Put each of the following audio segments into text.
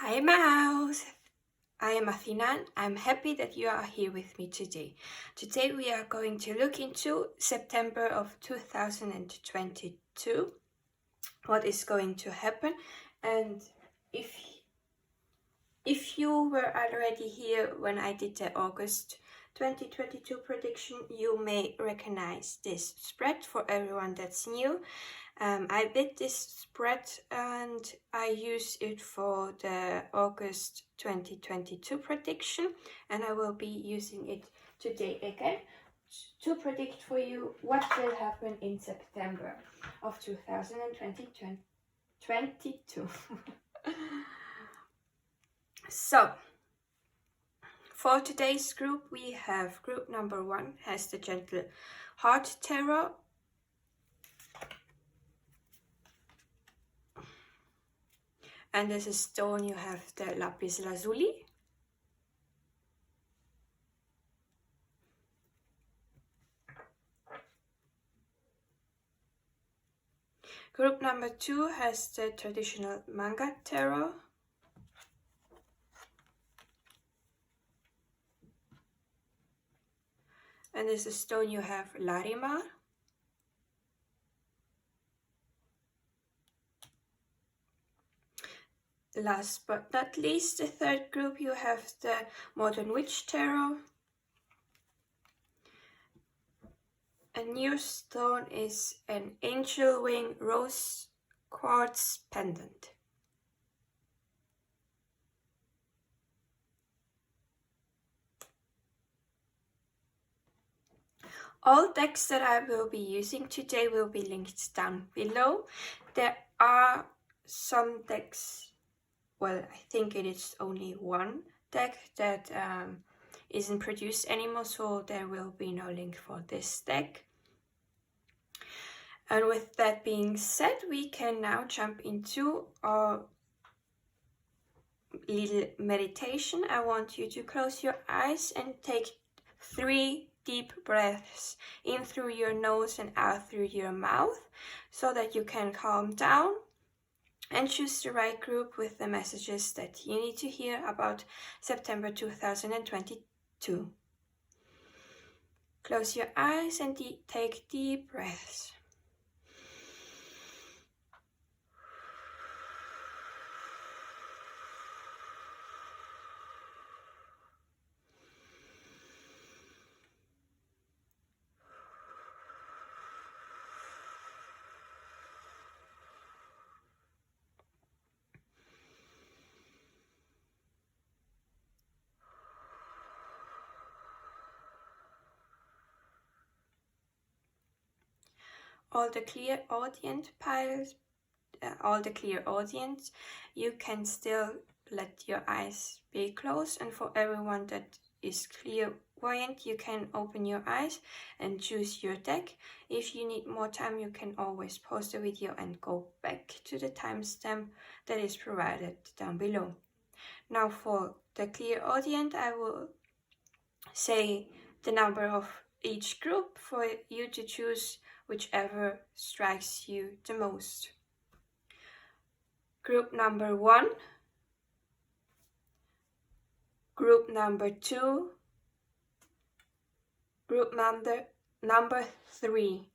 Hi Mouse! I am Athina. I'm happy that you are here with me today. Today we are going to look into September of 2022, what is going to happen, and if you were already here when I did the August 2022 prediction, you may recognize this spread. For everyone that's new, I did this spread and I use it for the August 2022 prediction, and I will be using it today again to predict for you what will happen in September of 2022. So, for today's group, we have group number 1 has the Gentle Heart Tarot. And as a stone, you have the Lapis Lazuli. Group number 2 has the traditional Manga Tarot. And as a stone, you have Larimar. Last but not least, the third group, you have the Modern Witch Tarot. A new stone is an Angel Wing Rose Quartz Pendant. All decks that I will be using today will be linked down below. There are some decks, well, I think it is only one deck that isn't produced anymore, so there will be no link for this deck. And with that being said, we can now jump into our little meditation. I want you to close your eyes and take 3 deep breaths in through your nose and out through your mouth so that you can calm down and choose the right group with the messages that you need to hear about September 2022. Close your eyes and take deep breaths. All the Clairaudiant piles, all the Clairaudients, you can still let your eyes be closed, and for everyone that is clairvoyant, you can open your eyes and choose your deck. If you need more time, you can always pause the video and go back to the timestamp that is provided down below. Now for the Clairaudiant, I will say the number of each group for you to choose whichever strikes you the most. Group number 1, group number 2, group number 3.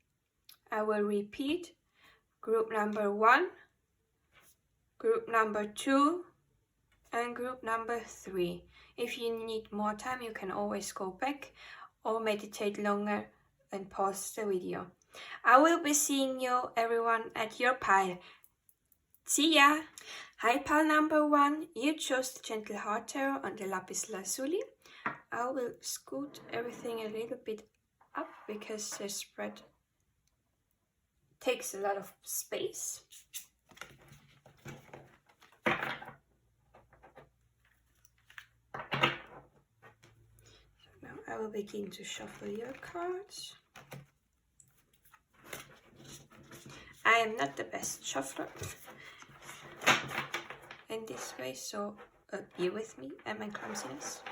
I will repeat: group number 1, group number 2, and group number 3. If you need more time, you can always go back or meditate longer and pause the video. I will be seeing you everyone at your pile. See ya! Hi pile number 1, you chose the Gentle Heart Tarot on the Lapis Lazuli. I will scoot everything a little bit up because the spread takes a lot of space. Now I will begin to shuffle your cards. I am not the best shuffler in this way, so bear with me and my clumsiness.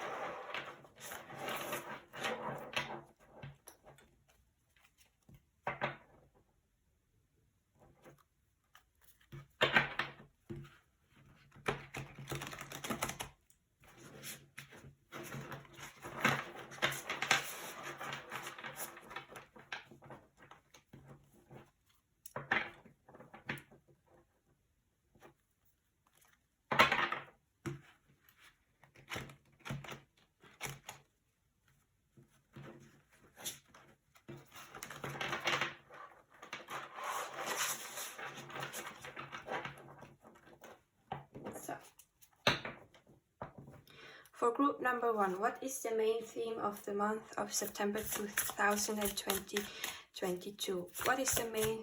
For group number 1, what is the main theme of the month of September 2022? What is the main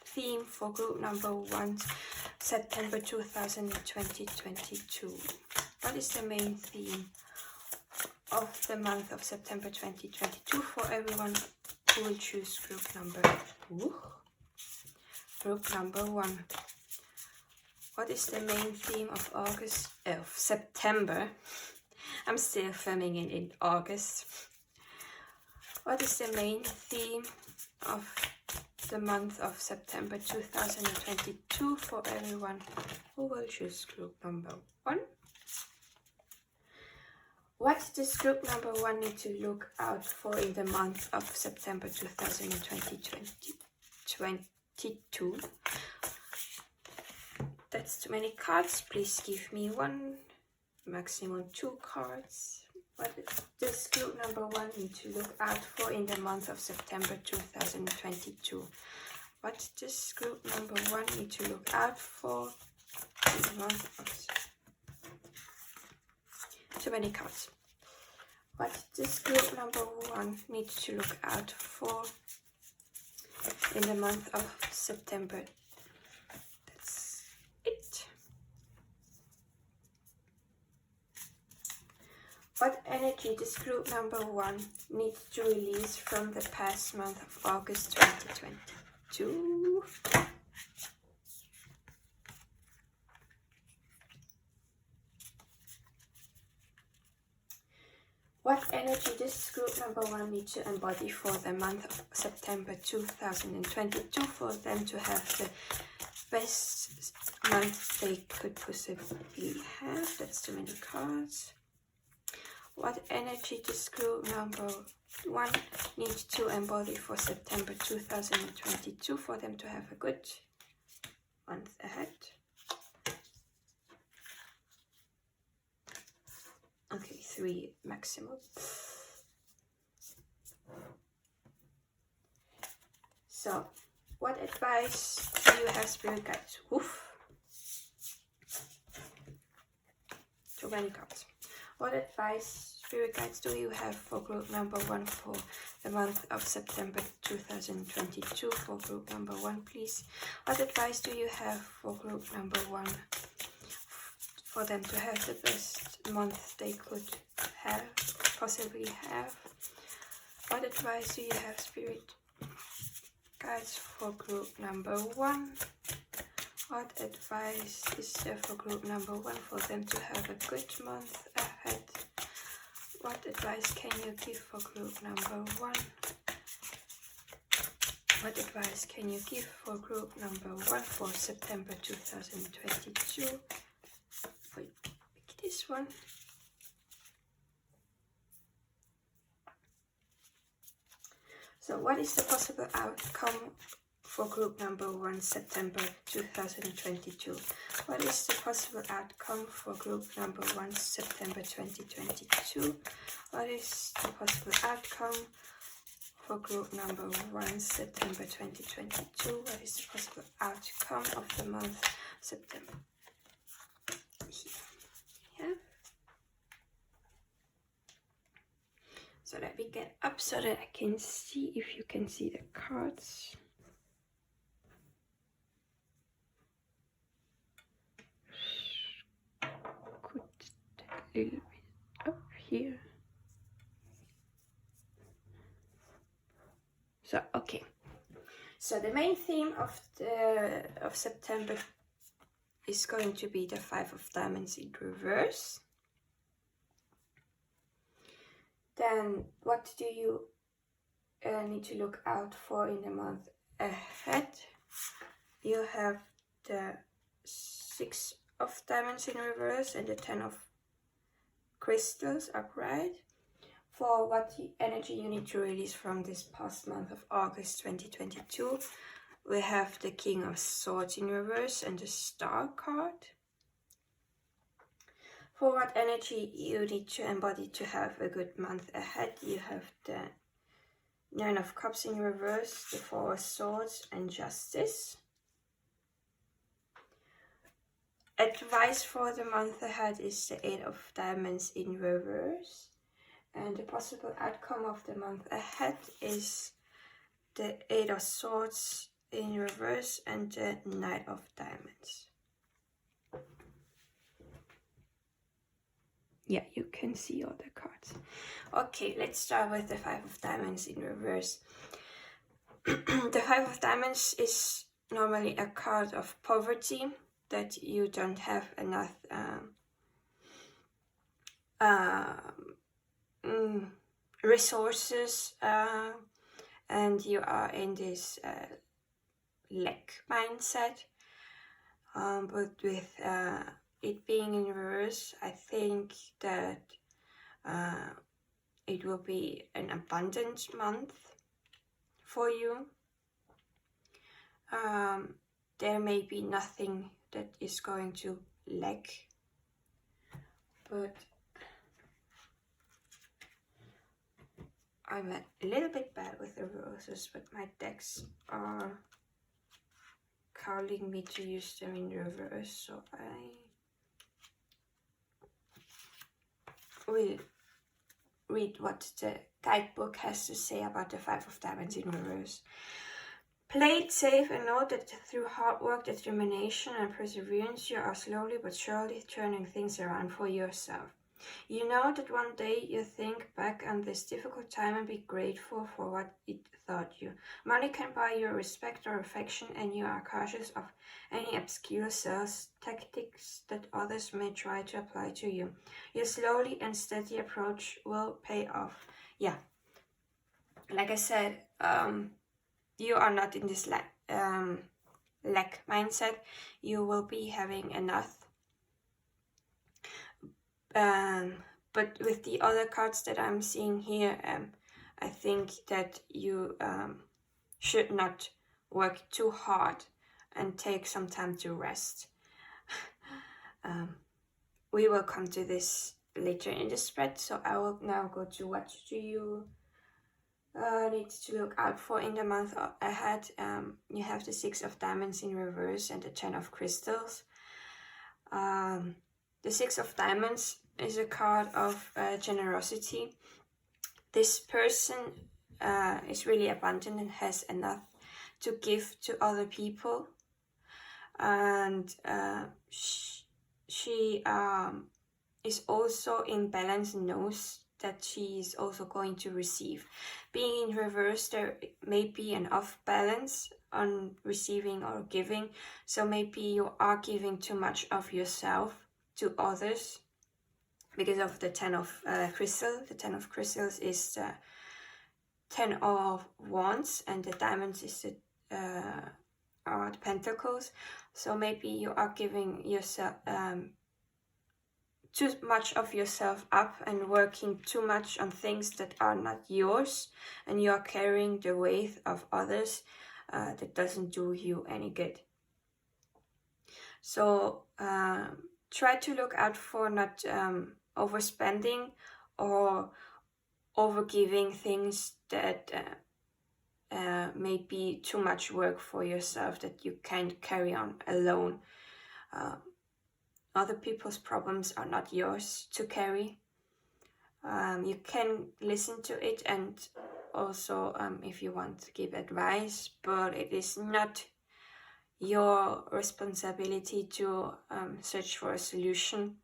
theme for group number 1, September 2022? What is the main theme of the month of September 2022 for everyone who will choose group number 1? What is the main theme of September? I'm still filming it in August. What is the main theme of the month of September 2022 for everyone who will choose group number 1? What does group number 1 need to look out for in the month of September 2022? That's too many cards. Please give me 1, maximum 2 cards. What does group number 1 need to look out for in the month of September 2022? What does group number 1 need to look out for in the month of too many cards. What does group number 1 need to look out for in the month of September? That's it. What energy does group number 1 need to release from the past month of August 2022? What energy does group number 1 need to embody for the month of September 2022 for them to have the best month they could possibly have? That's too many cards. What energy does group number 1 need to embody for September 2022 for them to have a good month ahead? Okay, 3 maximum. So, what advice do you have, spirit guides? Woof. Too many cards. What advice, spirit guides, do you have for group number 1 for the month of September 2022? For group number 1, please. What advice do you have for group number 1 for them to have the best month they could possibly have? What advice do you have, spirit guides, for group number 1? What advice is there for group number 1 for them to have a good month ahead? What advice can you give for group number 1? What advice can you give for group number 1 for September 2022? Wait, pick this one. So what is the possible outcome for group number 1, September 2022? What is the possible outcome for group number 1, September 2022? What is the possible outcome for group number 1, September 2022? What is the possible outcome of the month September? Yeah. So let me get up so that I can see if you can see the cards. Put that a little bit up here. So okay. So the main theme of September is going to be the 5 of Diamonds in reverse. Then what do you need to look out for in the month ahead? You have the 6 of Diamonds in reverse and the 10 of Crystals upright. For what energy you need to release from this past month of August 2022, we have the King of Swords in reverse and the Star card. For what energy you need to embody to have a good month ahead, you have the 9 of Cups in reverse, the 4 of Swords and Justice. advice for the month ahead is the 8 of Diamonds in reverse. And the possible outcome of the month ahead is the 8 of Swords in reverse and the Knight of Diamonds. Yeah, you can see all the cards. Okay, let's start with the 5 of Diamonds in reverse. The 5 of Diamonds is normally a card of poverty, that you don't have enough resources, and you are in this lack mindset. But with it being in reverse, I think that it will be an abundant month for you. There may be nothing that is going to lack, but I'm a little bit bad with the roses, but my decks are calling me to use them in reverse, so I will read what the guidebook has to say about the 5 of Diamonds in reverse. Play it safe and know that through hard work, determination and perseverance, you are slowly but surely turning things around for yourself. You know that one day you think back on this difficult time and be grateful for what it taught you. Money can buy your respect or affection, and you are cautious of any obscure sales tactics that others may try to apply to you. Your slowly and steady approach will pay off. Yeah, like I said, you are not in this lack mindset. You will be having enough. But with the other cards that I'm seeing here, I think that you should not work too hard and take some time to rest. We will come to this later in the spread, so I will now go to what do you need to look out for in the month ahead. You have the 6 of Diamonds in reverse and the 10 of Crystals. The 6 of Diamonds is a card of generosity. This person is really abundant and has enough to give to other people, and she is also in balance and knows that she is also going to receive. Being in reverse, there may be an off balance on receiving or giving, so maybe you are giving too much of yourself to others because of the 10 of crystals. The 10 of crystals is the 10 of wands, and the diamonds is the pentacles. So maybe you are giving yourself too much of yourself up and working too much on things that are not yours, and you are carrying the weight of others that doesn't do you any good. So try to look out for not overspending or overgiving things that may be too much work for yourself that you can't carry on alone. Other people's problems are not yours to carry. You can listen to it and also if you want to give advice, but it is not your responsibility to search for a solution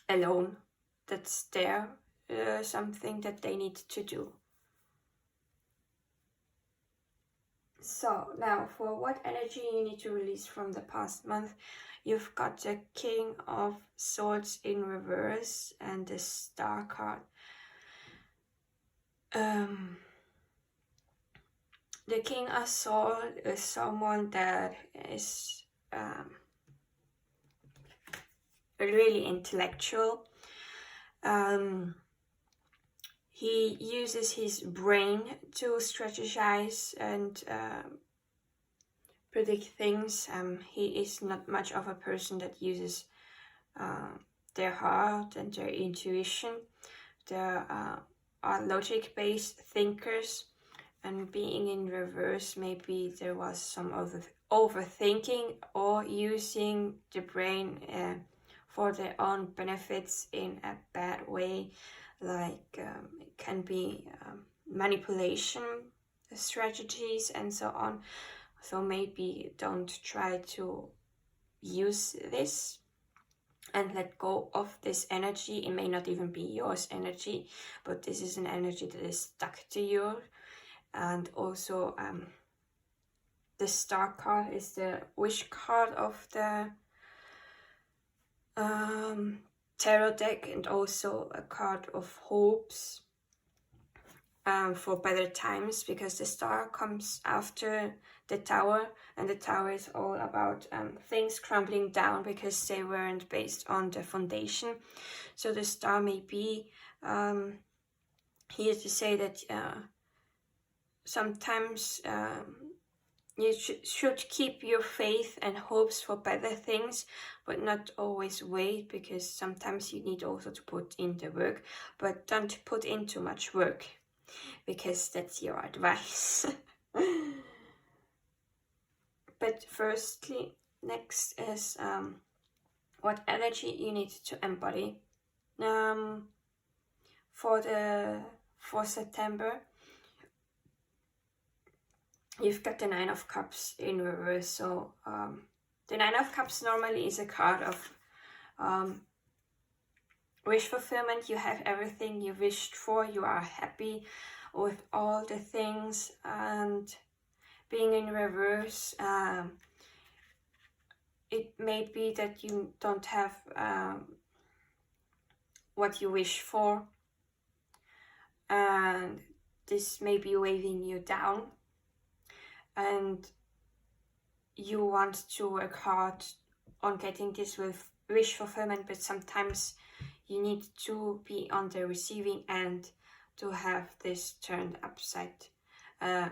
alone. That's their something that they need to do. So now for what energy you need to release from the past month, you've got the King of Swords in reverse and the Star card. The King of Swords is someone that is really intellectual. He uses his brain to strategize and predict things. He is not much of a person that uses their heart and their intuition. They are logic-based thinkers, and being in reverse, maybe there was some overthinking or using the brain for their own benefits in a bad way, like it can be manipulation strategies and so on. So maybe don't try to use this and let go of this energy. It may not even be yours energy, but this is an energy that is stuck to you. And also the star card is the wish card of the tarot deck, and also a card of hopes for better times, because the star comes after the tower, and the tower is all about things crumbling down because they weren't based on the foundation. So the star may be here to say that sometimes you should keep your faith and hopes for better things, but not always wait, because sometimes you need also to put in the work, but don't put in too much work, because that's your advice. But firstly, next is what energy you need to embody for September. You've got the Nine of Cups in reverse. So the Nine of Cups normally is a card of wish fulfillment. You have everything you wished for. You are happy with all the things. And being in reverse, it may be that you don't have what you wish for. And this may be weighing you down. And you want to work hard on getting this with wish fulfillment, but sometimes you need to be on the receiving end to have this turned upside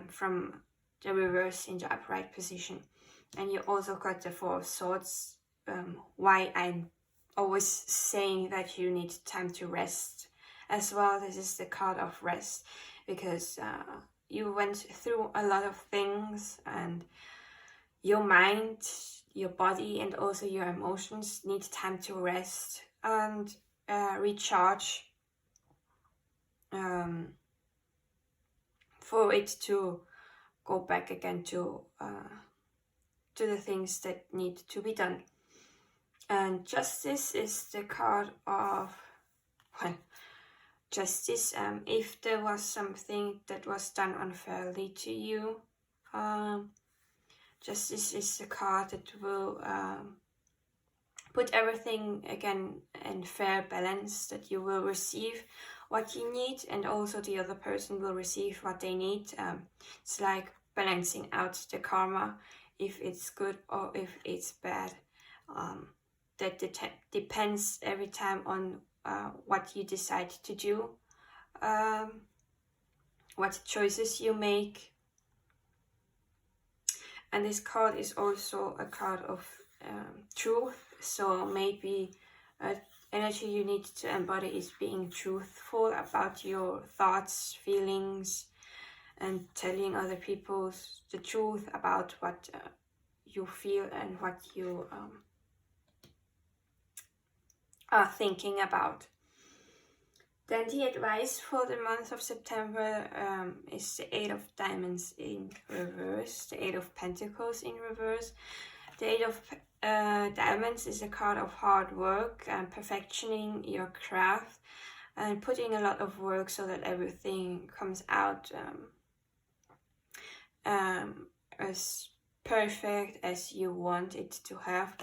from the reverse in the upright position. And you also got the Four of Swords, why I'm always saying that you need time to rest as well. This is the card of rest, because you went through a lot of things, and your mind, your body, and also your emotions need time to rest and recharge for it to go back again to the things that need to be done. And Justice is the card of, well, justice. If there was something that was done unfairly to you, Justice is the card that will put everything again in fair balance, that you will receive what you need, and also the other person will receive what they need. It's like balancing out the karma, if it's good or if it's bad. That depends every time on what you decide to do, what choices you make. And this card is also a card of truth. So maybe energy you need to embody is being truthful about your thoughts, feelings, and telling other people the truth about what you feel and what you are thinking about. Then the advice for the month of September is the Eight of Diamonds in reverse, the Eight of Pentacles in reverse. The Eight of Diamonds is a card of hard work and perfectioning your craft and putting a lot of work so that everything comes out as perfect as you want it to have.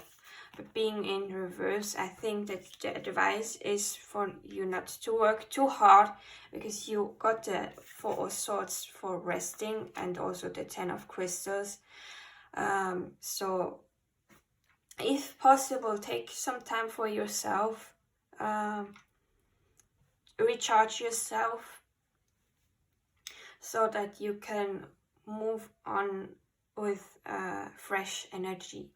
But being in reverse, I think that the advice is for you not to work too hard, because you got the Four of Swords for resting and also the Ten of Crystals. So if possible, take some time for yourself, recharge yourself, so that you can move on with fresh energy.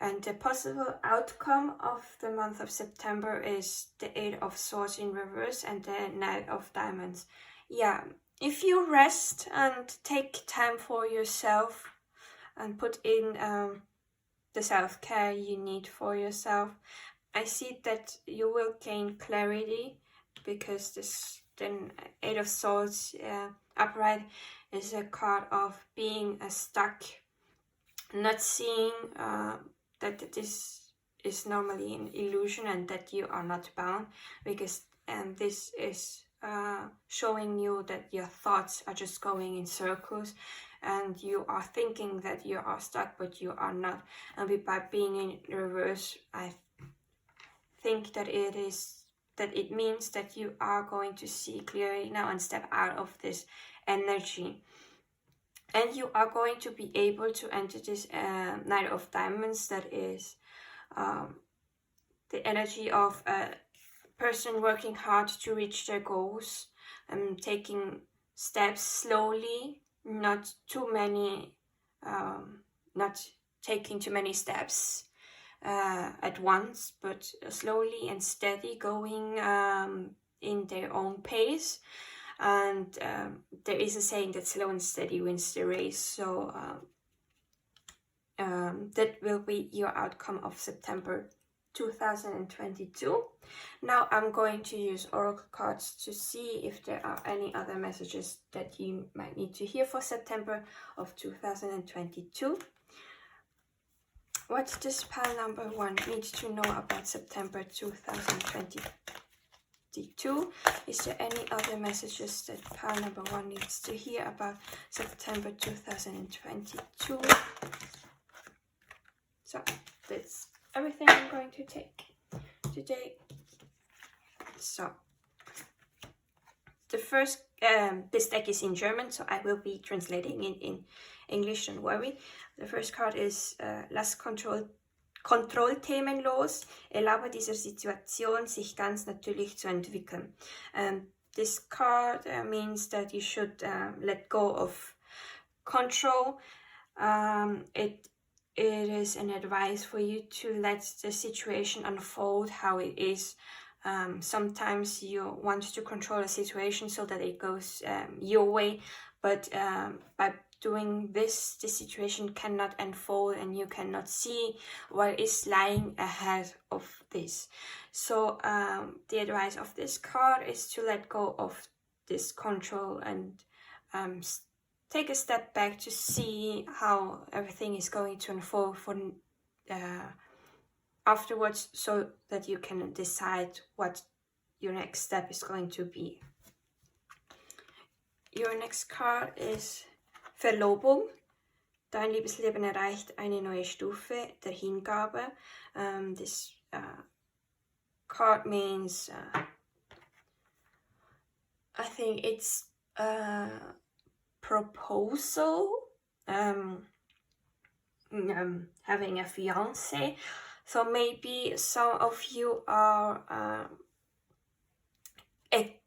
And the possible outcome of the month of September is the Eight of Swords in reverse and the Knight of Diamonds. Yeah, if you rest and take time for yourself, and put in the self-care you need for yourself. I see that you will gain clarity, because this then Eight of Swords upright is a card of being stuck, not seeing that this is normally an illusion and that you are not bound, because this is showing you that your thoughts are just going in circles and you are thinking that you are stuck, but you are not. And by being in reverse, I think that it means that you are going to see clearly now and step out of this energy. And you are going to be able to enter this Knight of Diamonds, that is the energy of a person working hard to reach their goals, and taking steps slowly, not taking too many steps at once, but slowly and steady, going in their own pace. And there is a saying that slow and steady wins the race. So that will be your outcome of September 2022. Now I'm going to use oracle cards to see if there are any other messages that you might need to hear for September of 2022. What does pile number 1 need to know about September 2022? Is there any other messages that pile number 1 needs to hear about September 2022? So that's everything I'm going to take today. So the first, this deck is in German, so I will be translating it in English, don't worry. The first card is Lass Kontrollthemen los, erlaube dieser Situation sich ganz natürlich zu entwickeln. This card means that you should let go of control. It is an advice for you to let the situation unfold how it is. Sometimes you want to control a situation so that it goes your way, but by doing this, the situation cannot unfold and you cannot see what is lying ahead of this. So the advice of this card is to let go of this control and take a step back to see how everything is going to unfold for afterwards, so that you can decide what your next step is going to be. Your next card is Verlobung. Dein Liebesleben erreicht eine neue Stufe der Hingabe. This card means, I think it's a proposal, having a fiance. So maybe some of you are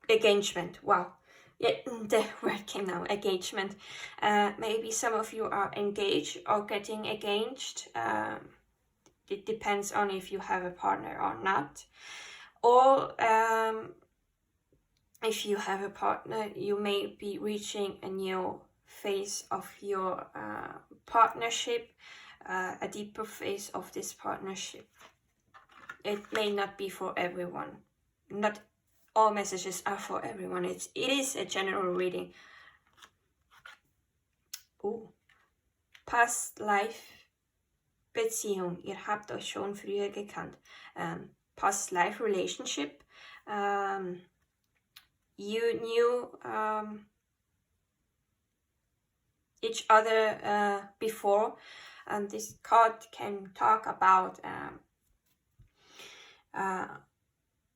engagement. Wow. Yeah, the word came now, engagement. Maybe some of you are engaged or getting engaged. It depends on if you have a partner or not. Or if you have a partner, you may be reaching a new phase of your partnership, a deeper phase of this partnership. It may not be for everyone. Not all messages are for everyone. It is a general reading. Past life Beziehung. Ihr habt euch schon früher gekannt. Past life relationship. You knew each other before. And this card can talk about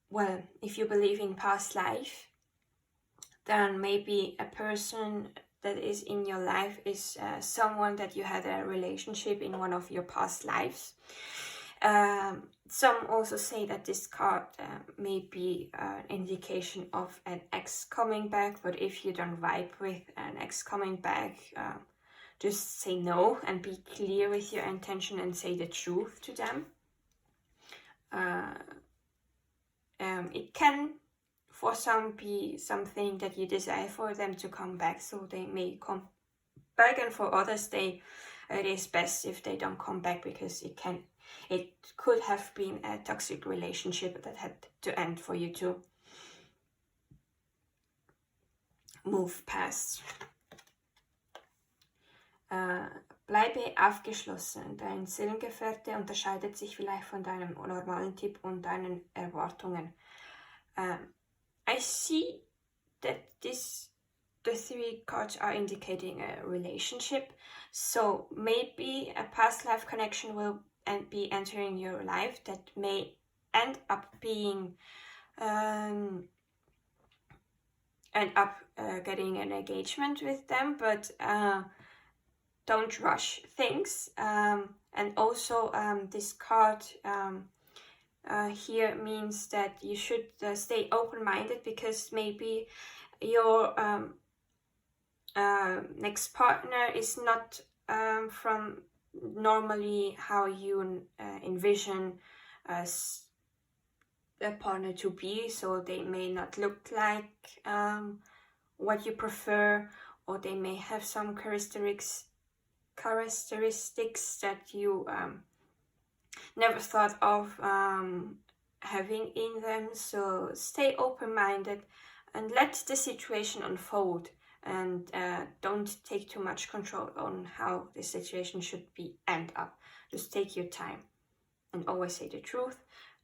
well, if you believe in past life, then maybe a person that is in your life is someone that you had a relationship in one of your past lives. Some also say that this card may be an indication of an ex coming back, but if you don't vibe with an ex coming back, just say no and be clear with your intention and say the truth to them. It can, for some, be something that you desire for them to come back, so they may come back, and for others, they it is best if they don't come back, because it could have been a toxic relationship that had to end for you to move past. Bleibe aufgeschlossen. Dein Seelengefährte unterscheidet sich vielleicht von deinem normalen Typ und deinen Erwartungen. I see that the 3 cards are indicating a relationship, so maybe a past life connection will be entering your life that may end up being getting an engagement with them, but don't rush things. And also this card here means that you should stay open-minded, because maybe your next partner is not from normally how you envision as a partner to be. So they may not look like what you prefer, or they may have some characteristics that you never thought of having in them. So stay open-minded and let the situation unfold, and don't take too much control on how the situation should end up. Just take your time and always say the truth,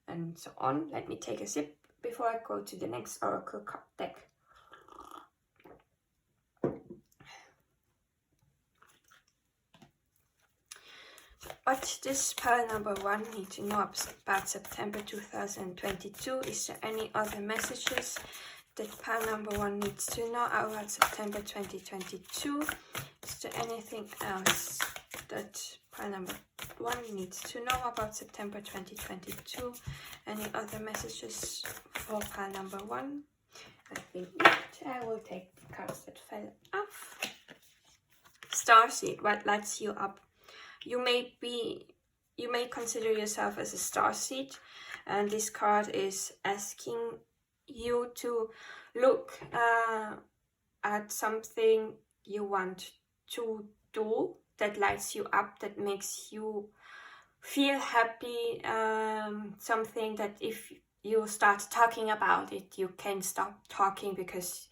and so on. Let me take a sip before I go to the next oracle card deck. What does pile number 1 need to know about September 2022? Is there any other messages that pile number 1 needs to know about September 2022? Is there anything else that pile number 1 needs to know about September 2022? Any other messages for pile number 1? I think not. I will take the cards that fell off. Starseed, what lights you up? You may consider yourself as a starseed, and this card is asking you to look at something you want to do that lights you up, that makes you feel happy, something that if you start talking about it, you can't stop talking, because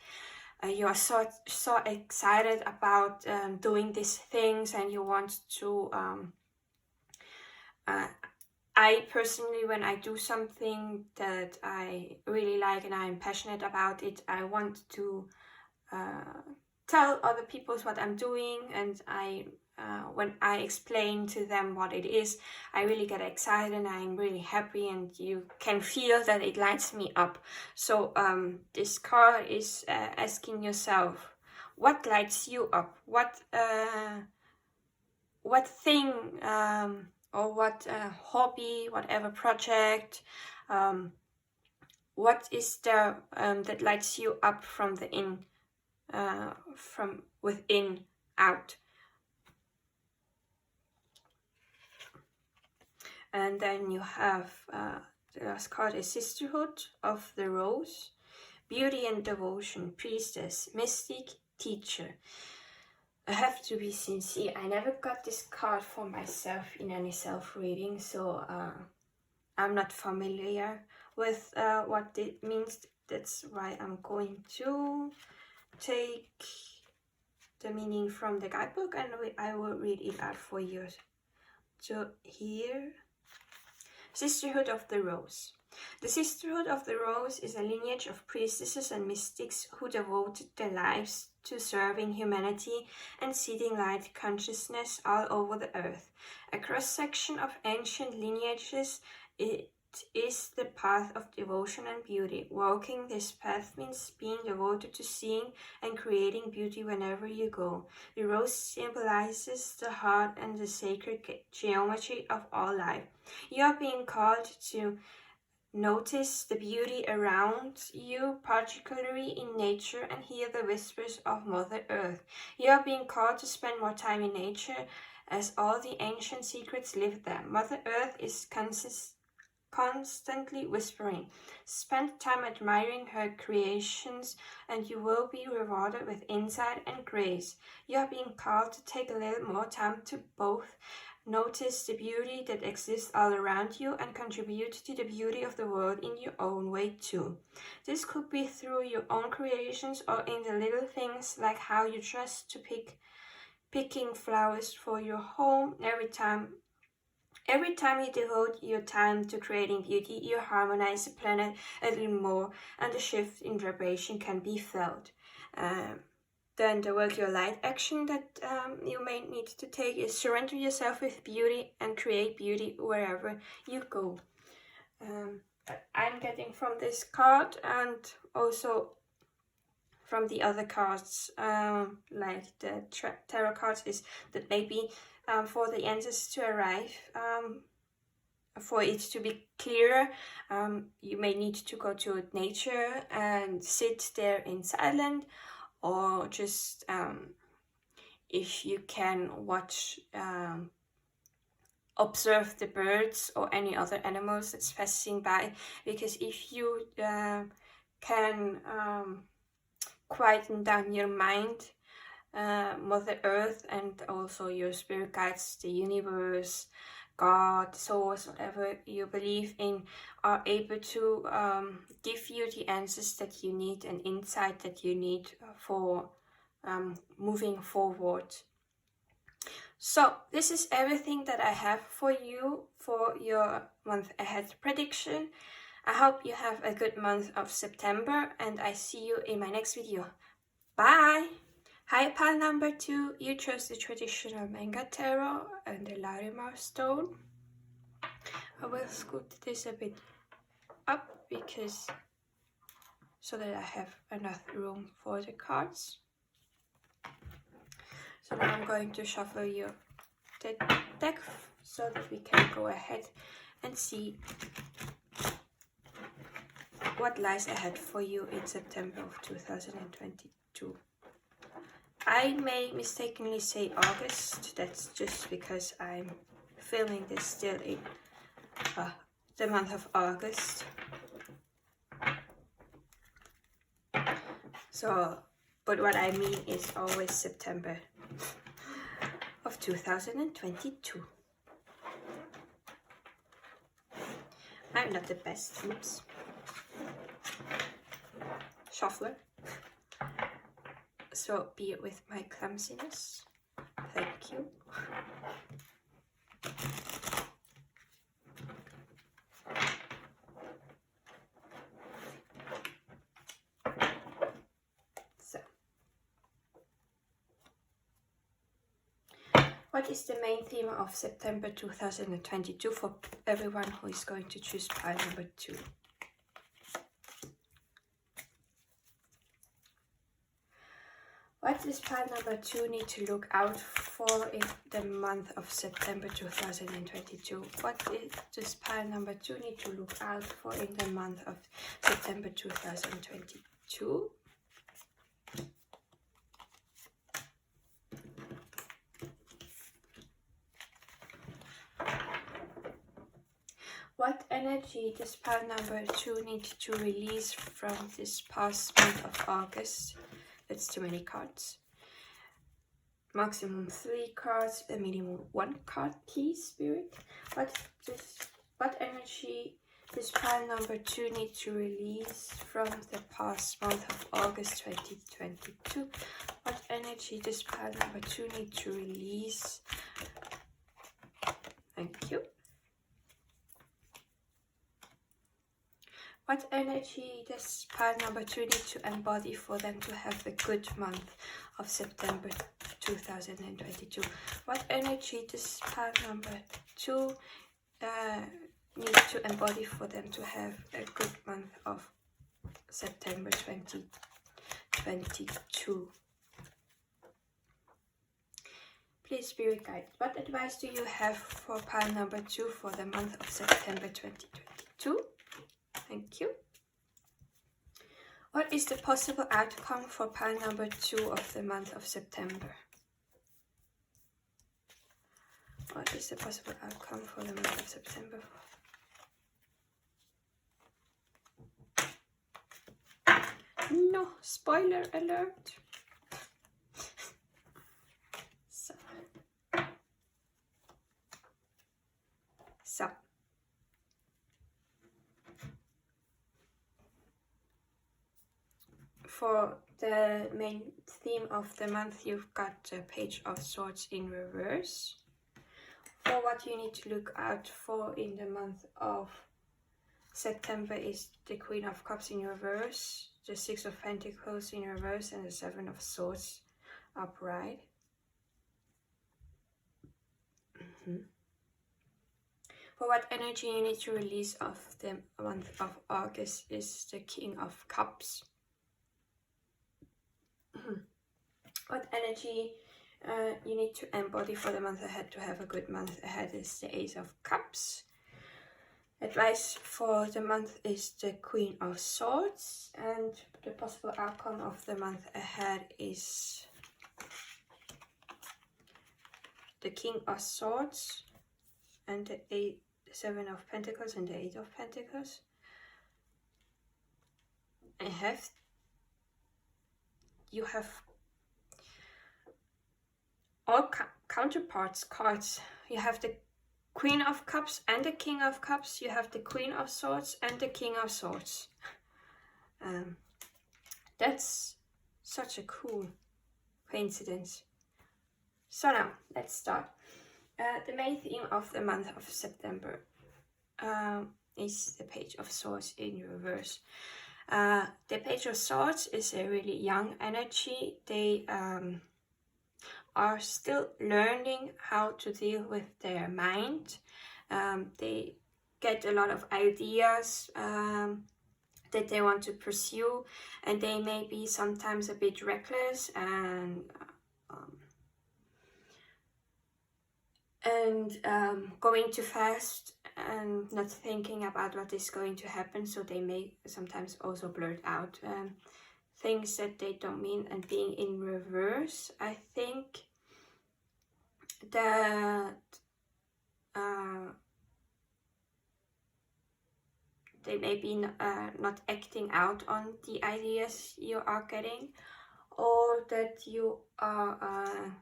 you are so excited about doing these things, and you want to I personally, when I do something that I really like and I'm passionate about it, I want to tell other people what I'm doing, and when I explain to them what it is, I really get excited and I'm really happy, and you can feel that it lights me up. So this card is asking yourself, what lights you up? What thing or what hobby, whatever project, what is there that lights you up from within out? And then you have the last card is Sisterhood of the Rose, Beauty and Devotion, Priestess, Mystic, Teacher. I have to be sincere, I never got this card for myself in any self-reading, so I'm not familiar with what it means. That's why I'm going to take the meaning from the guidebook and I will read it out for you. So here, Sisterhood of the Rose. The Sisterhood of the Rose is a lineage of priestesses and mystics who devoted their lives to serving humanity and seeding light consciousness all over the earth. A cross-section of ancient lineages, it is the path of devotion and beauty. Walking this path means being devoted to seeing and creating beauty whenever you go. The rose symbolizes the heart and the sacred geometry of all life. You are being called to notice the beauty around you, particularly in nature, and hear the whispers of Mother Earth. You are being called to spend more time in nature, as all the ancient secrets live there. Mother Earth is constantly whispering. Spend time admiring her creations and you will be rewarded with insight and grace. You are being called to take a little more time to both notice the beauty that exists all around you and contribute to the beauty of the world in your own way too. This could be through your own creations or in the little things like how you dress to picking flowers for your home. Every time you devote your time to creating beauty, you harmonize the planet a little more and the shift in vibration can be felt. Then the work your light action that you may need to take is surrender yourself with beauty and create beauty wherever you go. I'm getting from this card and also from the other cards, like the tarot cards, is that maybe for the answers to arrive, for it to be clearer, you may need to go to nature and sit there in silence, or just if you can watch, observe the birds or any other animals that's passing by, because if you can quieten down your mind, Mother Earth and also your spirit guides, the universe, God, source, whatever you believe in, are able to give you the answers that you need and insight that you need for moving forward. So this is everything that I have for you for your month ahead prediction. I hope you have a good month of September and I see you in my next video. Bye! Hi, pile number 2, you chose the traditional manga tarot and the Larimar stone. I will scoot this a bit up because so that I have enough room for the cards. So now I'm going to shuffle your deck so that we can go ahead and see what lies ahead for you in September of 2022. I may mistakenly say August, that's just because I'm filming this still in the month of August. So, but what I mean is always September of 2022. I'm not the best, oops, shuffler. So be it with my clumsiness. Thank you. So, what is the main theme of September 2022 for everyone who is going to choose pile number 2? What does pile number 2 need to look out for in the month of September 2022? What does pile number 2 need to look out for in the month of September 2022? What energy does pile number 2 need to release from this past month of August? That's too many cards. Maximum 3 cards, a minimum 1 card, please, Spirit. What energy does pile number 2 need to release from the past month of August 2022? What energy does pile number 2 need to release? Thank you. What energy does pile number 2 need to embody for them to have a good month of September 2022? What energy does pile number 2 need to embody for them to have a good month of September 2022? Please, Spirit Guide, what advice do you have for pile number 2 for the month of September 2022? Thank you. What is the possible outcome for pile number 2 of the month of September? What is the possible outcome for the month of September? no, spoiler alert. So for the main theme of the month, you've got the Page of Swords in reverse. For what you need to look out for in the month of September is the Queen of Cups in reverse, the Six of Pentacles in reverse, and the Seven of Swords upright. For what energy you need to release of the month of August is the King of Cups. What energy you need to embody for the month ahead to have a good month ahead is the Ace of Cups. Advice for the month is the Queen of Swords, and the possible outcome of the month ahead is the King of Swords and the Seven of Pentacles and the Eight of Pentacles. You have all counterparts cards. You have the Queen of Cups and the King of Cups. You have the Queen of Swords and the King of Swords. That's such a cool coincidence. So now, let's start. The main theme of the month of September is the Page of Swords in reverse. The Page of Swords is a really young energy. They are still learning how to deal with their mind. They get a lot of ideas that they want to pursue, and they may be sometimes a bit reckless and going too fast and not thinking about what is going to happen, so they may sometimes also blurt out things that they don't mean. And being in reverse, I think that they may be not acting out on the ideas you are getting, or that you are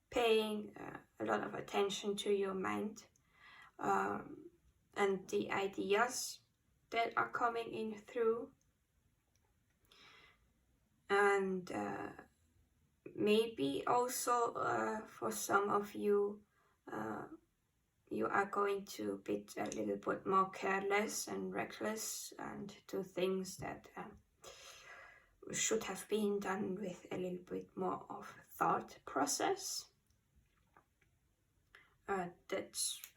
paying a lot of attention to your mind and the ideas that are coming in through. And maybe also for some of you, you are going to be a little bit more careless and reckless and do things that should have been done with a little bit more of thought process.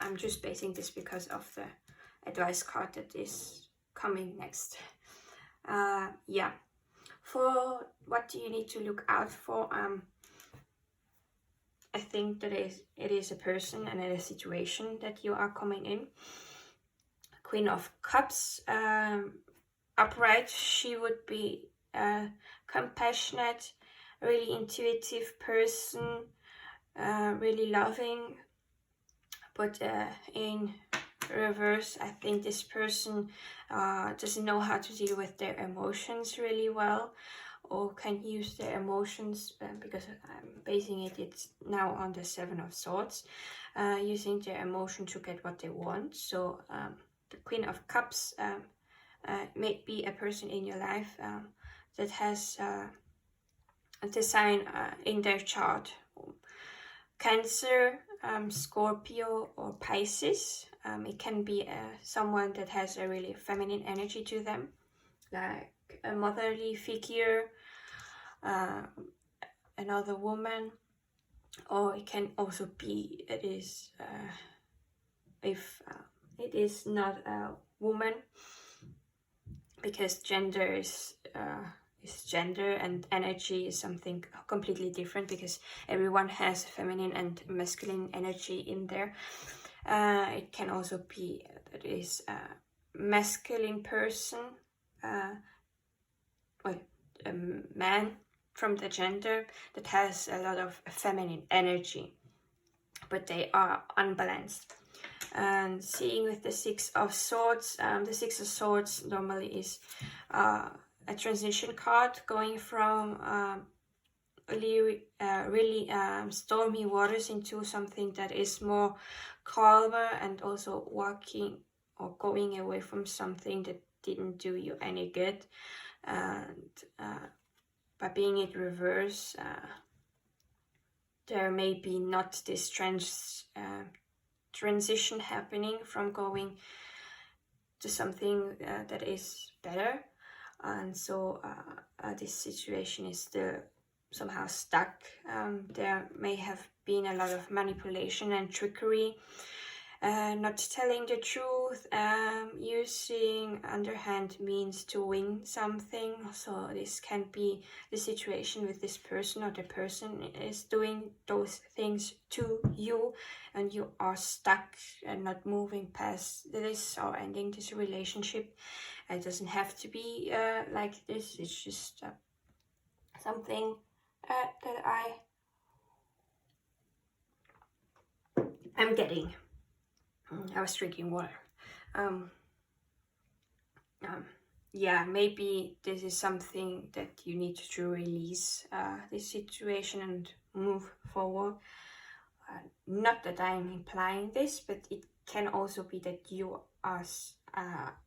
I'm just basing this because of the advice card that is coming next. Yeah. For what do you need to look out for? I think that it is a person and a situation that you are coming in. Queen of Cups upright, she would be a compassionate, really intuitive person, really loving. But in reverse, I think this person doesn't know how to deal with their emotions really well, or can use their emotions, because I'm basing it's now on the Seven of Swords, using their emotion to get what they want. So the Queen of Cups may be a person in your life that has the sign in their chart. Cancer, Scorpio, or Pisces. It can be someone that has a really feminine energy to them, like a motherly figure, another woman, or it can also be if it is not a woman, because gender is gender and energy is something completely different, because everyone has feminine and masculine energy in there. It can also be that it is a masculine person, a man from the gender that has a lot of feminine energy, but they are unbalanced. And seeing with the Six of Swords, the Six of Swords normally is a transition card going from really stormy waters into something that is more calmer, and also walking or going away from something that didn't do you any good. And by being in reverse, there may be not this transition happening from going to something that is better. And so this situation is still somehow stuck. There may have been a lot of manipulation and trickery, not telling the truth, using underhand means to win something. So this can be the situation with this person, or the person is doing those things to you, and you are stuck and not moving past this or ending this relationship. It doesn't have to be like this. It's just something that I'm getting. I was drinking water. Yeah, maybe this is something that you need to release this situation and move forward. Not that I'm implying this, but it can also be that you are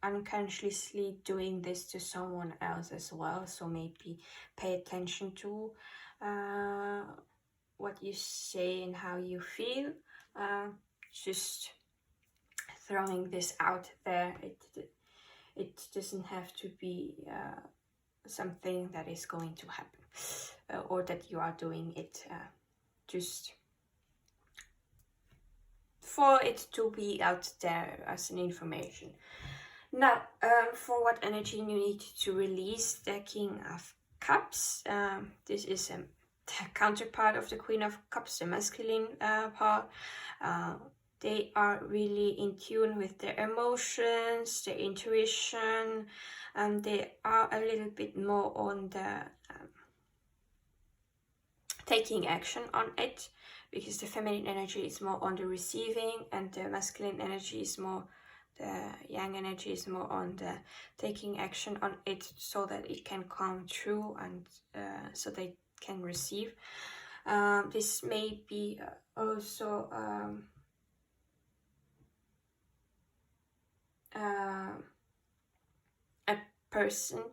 unconsciously doing this to someone else as well. So maybe pay attention to what you say and how you feel. Just throwing this out there. It doesn't have to be something that is going to happen, or that you are doing it just for it to be out there as an information. Now, for what energy you need to release, the King of Cups. This is a counterpart of the Queen of Cups, the masculine part. They are really in tune with their emotions, their intuition, and they are a little bit more on the taking action on it, because the feminine energy is more on the receiving, and the masculine energy is more, the yang energy is more on the taking action on it, so that it can come true, and so they can receive. This may be also a person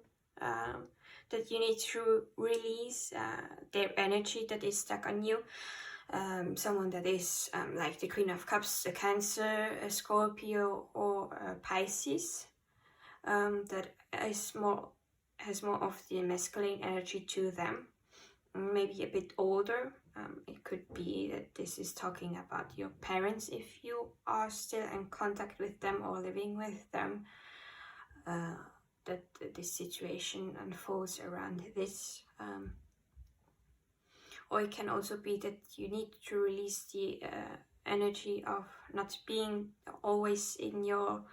that you need to release their energy that is stuck on you. Someone that is like the Queen of Cups, a Cancer, a Scorpio, or a Pisces, that has more of the masculine energy to them, maybe a bit older. It could be that this is talking about your parents if you are still in contact with them or living with them, that this situation unfolds around this. Or it can also be that you need to release the energy of not being always in your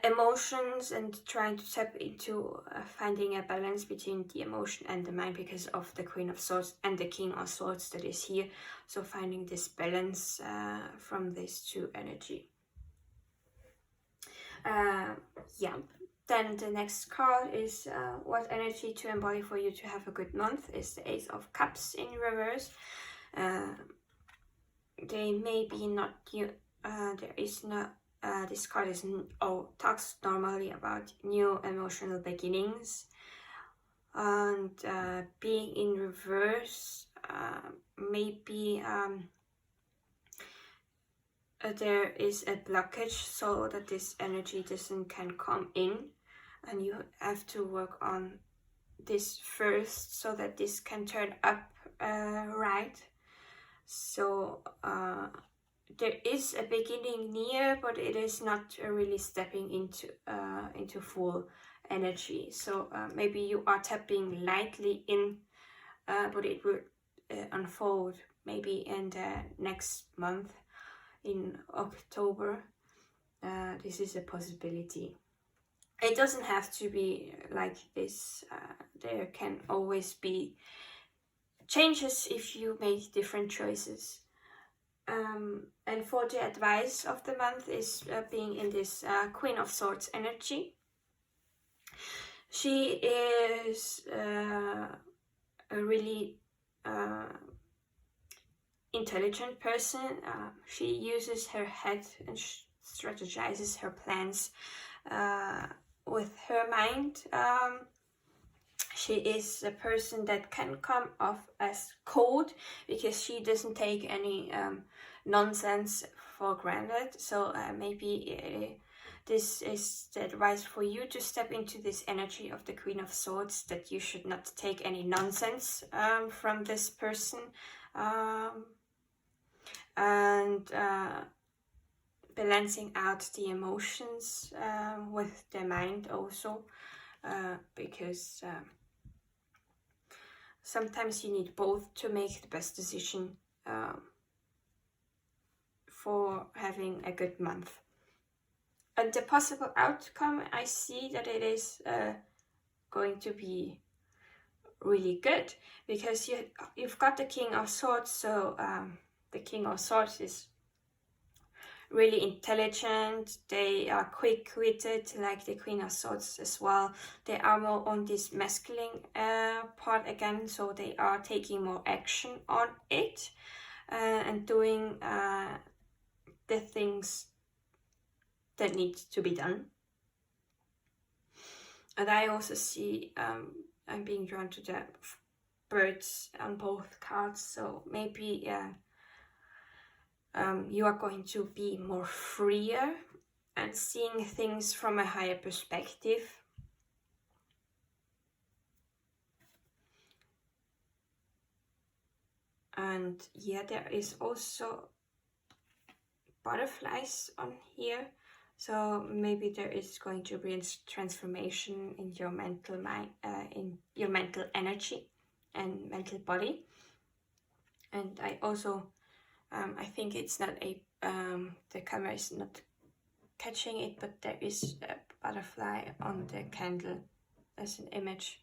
emotions, and trying to tap into finding a balance between the emotion and the mind, because of the Queen of Swords and the King of Swords that is here. So finding this balance from these two energy. Yeah. Then the next card is what energy to embody for you to have a good month is the Ace of Cups in reverse. They may be not you. There is not. This card is talks normally about new emotional beginnings, and being in reverse, maybe there is a blockage, so that this energy can come in, and you have to work on this first so that this can turn up right. So there is a beginning near, but it is not really stepping into full energy. So maybe you are tapping lightly in, but it will unfold maybe in the next month, in October. This is a possibility. It doesn't have to be like this. There can always be changes if you make different choices. And for the advice of the month is being in this Queen of Swords energy. She is a really intelligent person. She uses her head and strategizes her plans with her mind. She is a person that can come off as cold because she doesn't take any nonsense for granted. So maybe this is the advice for you, to step into this energy of the Queen of Swords, that you should not take any nonsense from this person. And balancing out the emotions with the mind also, because sometimes you need both to make the best decision for having a good month. And the possible outcome, I see that it is going to be really good, because you've got the King of Swords. So the King of Swords is really intelligent. They are quick-witted, like the Queen of Swords as well. They are more on this masculine part again, so they are taking more action on it and doing the things that need to be done. And I also see I'm being drawn to the birds on both cards, so maybe you are going to be more freer and seeing things from a higher perspective. And yeah, there is also butterflies on here, so maybe there is going to be a transformation in your mental mind, in your mental energy and mental body. And I also I think it's not a the camera is not catching it, but there is a butterfly on the candle as an image.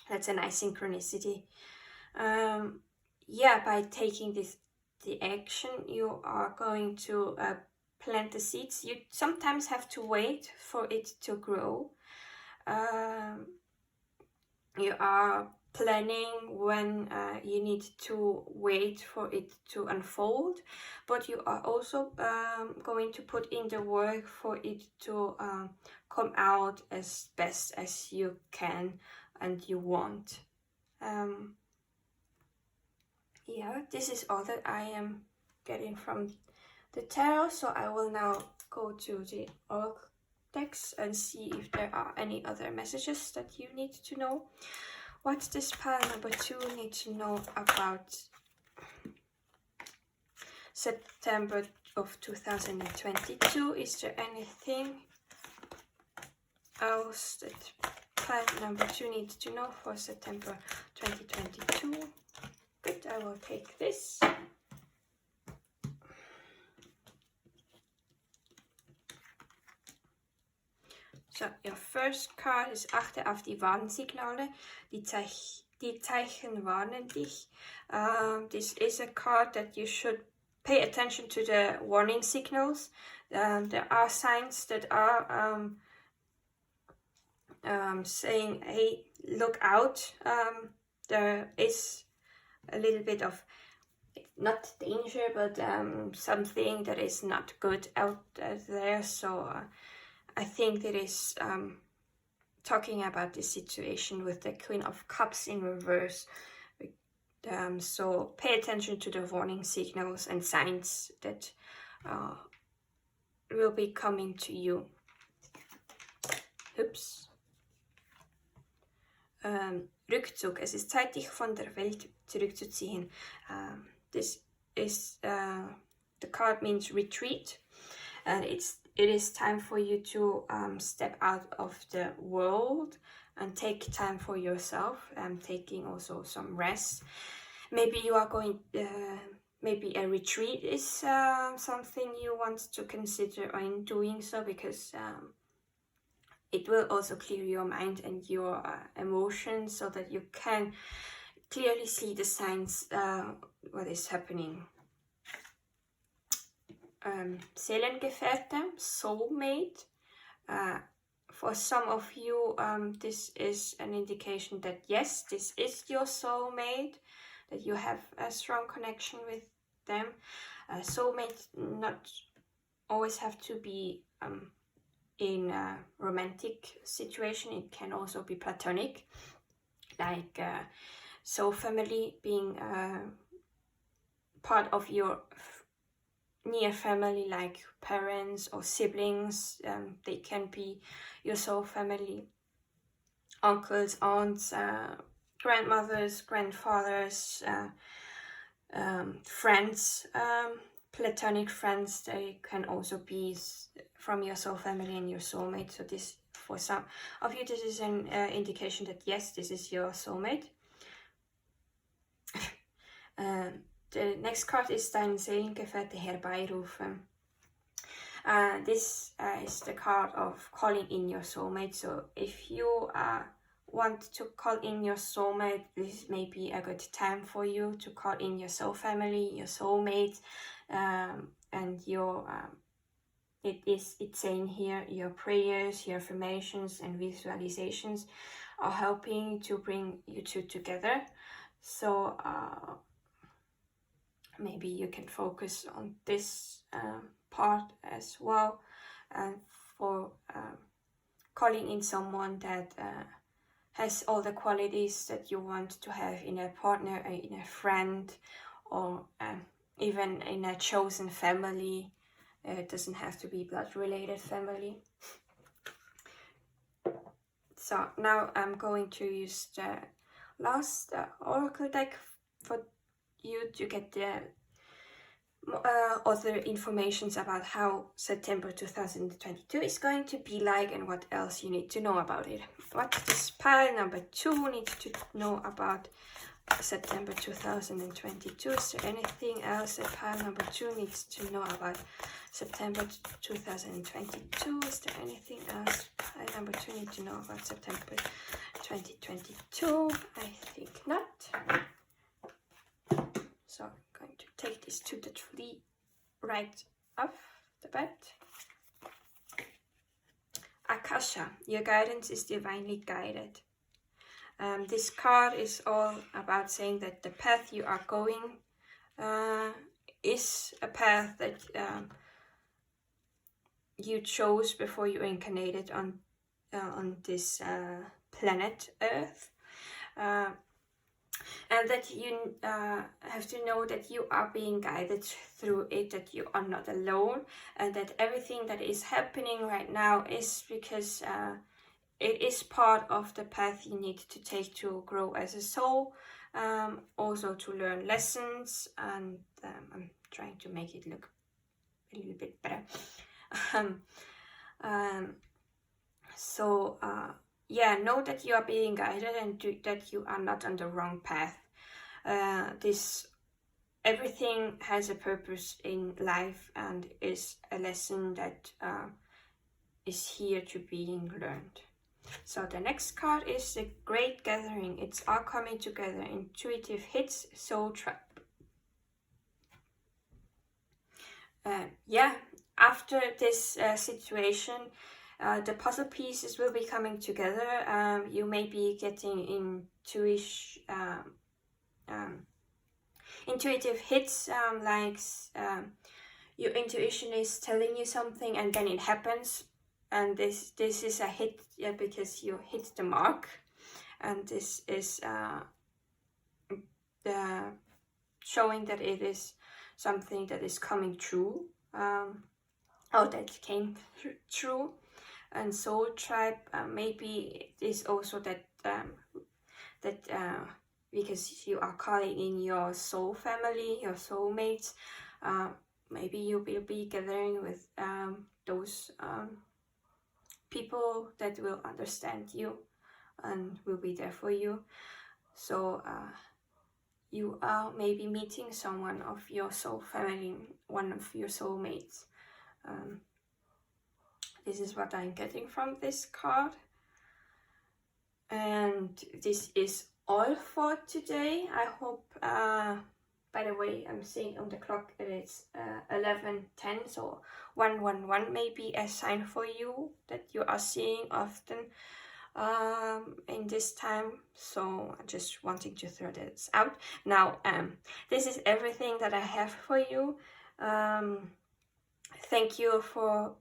That's a nice synchronicity. Yeah, by taking the action, you are going to plant the seeds. You sometimes have to wait for it to grow. You are planning when you need to wait for it to unfold, but you are also going to put in the work for it to come out as best as you can and you want. Yeah, this is all that I am getting from the tarot, so I will now go to the oracle decks and see if there are any other messages that you need to know. What does pile number 2 need to know about September of 2022? Is there anything else that pile number 2 needs to know for September 2022? Good, I will take this. So, your first card is achte auf die Warnsignale. Die Zeichen warnen dich. This is a card that you should pay attention to the warning signals. There are signs that are saying, hey, look out. There is a little bit of, not danger, but something that is not good out there. So I think it is talking about this situation with the Queen of Cups in reverse. So pay attention to the warning signals and signs that will be coming to you. Oops. Rückzug. Es ist Zeit, dich von der Welt zurückzuziehen. This is, the card means retreat. And it is time for you to step out of the world and take time for yourself, taking also some rest. Maybe you are going, maybe a retreat is something you want to consider in doing so, because it will also clear your mind and your emotions, so that you can clearly see the signs, what is happening. Seelengefährte, soulmate, for some of you, this is an indication that yes, this is your soulmate, that you have a strong connection with them. Soulmates not always have to be in a romantic situation. It can also be platonic, like soul family being part of your near family, like parents or siblings. They can be your soul family, uncles, aunts, grandmothers, grandfathers, friends, platonic friends. They can also be from your soul family and your soulmate. So this, for some of you, this is an indication that yes, this is your soulmate. The next card is Dein Seelengefährte herbeirufen. This is the card of calling in your soulmate. So if you want to call in your soulmate, this may be a good time for you to call in your soul family, your soulmate, and your it's saying here your prayers, your affirmations and visualizations are helping to bring you two together. So maybe you can focus on this part as well, and for calling in someone that has all the qualities that you want to have in a partner, in a friend, or even in a chosen family. It doesn't have to be blood-related family. So now I'm going to use the last oracle deck for you to get the other informations about how September 2022 is going to be like and what else you need to know about it. What does pile number 2 need to know about September 2022? Is there anything else that pile number 2 needs to know about September 2022? Is there anything else pile number 2 needs to know about September 2022? I think not. So I'm going to take this to the tree right off the bat. Akasha, your guidance is divinely guided. This card is all about saying that the path you are going is a path that you chose before you incarnated on this planet Earth. And that you have to know that you are being guided through it, that you are not alone, and that everything that is happening right now is because it is part of the path you need to take to grow as a soul, also to learn lessons, and I'm trying to make it look a little bit better. Yeah, know that you are being guided and that you are not on the wrong path. Everything has a purpose in life and is a lesson that is here to being learned. So the next card is the Great Gathering. It's all coming together. Intuitive hits, soul trap. Yeah, after this situation, the puzzle pieces will be coming together. You may be getting intuitive hits, like your intuition is telling you something and then it happens. And this is a hit, yeah, because you hit the mark. And this is showing that it is something that is coming true, or that came true. And soul tribe, maybe it is also that because you are calling in your soul family, your soulmates, maybe you will be gathering with those people that will understand you and will be there for you. So you are maybe meeting someone of your soul family, one of your soulmates. This is what I'm getting from this card. And this is all for today. I hope By the way, I'm seeing on the clock it is 11:10, so 111 may be a sign for you that you are seeing often in this time. So I'm just wanting to throw this out. Now, this is everything that I have for you. Thank you for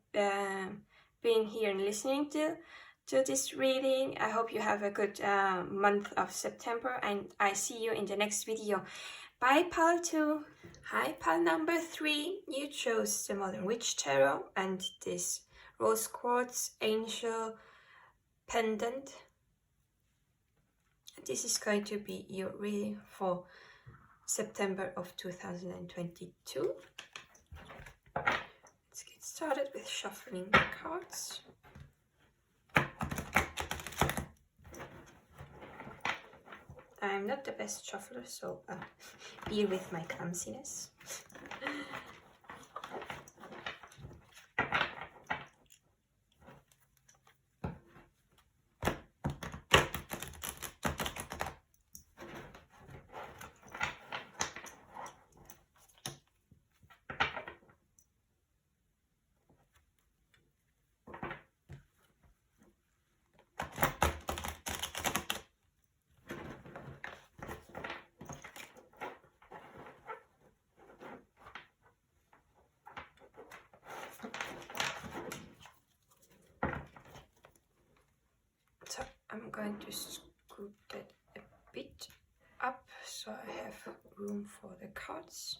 being here and listening to this reading. I hope you have a good month of September, and I see you in the next video. Bye, pal 2. Hi, pal number 3. You chose the Modern Witch Tarot and this rose quartz angel pendant. This is going to be your reading for September of 2022. Let's get started with shuffling the cards. I'm not the best shuffler, so bear with my clumsiness. So I'm going to scoot that a bit up so I have room for the cards.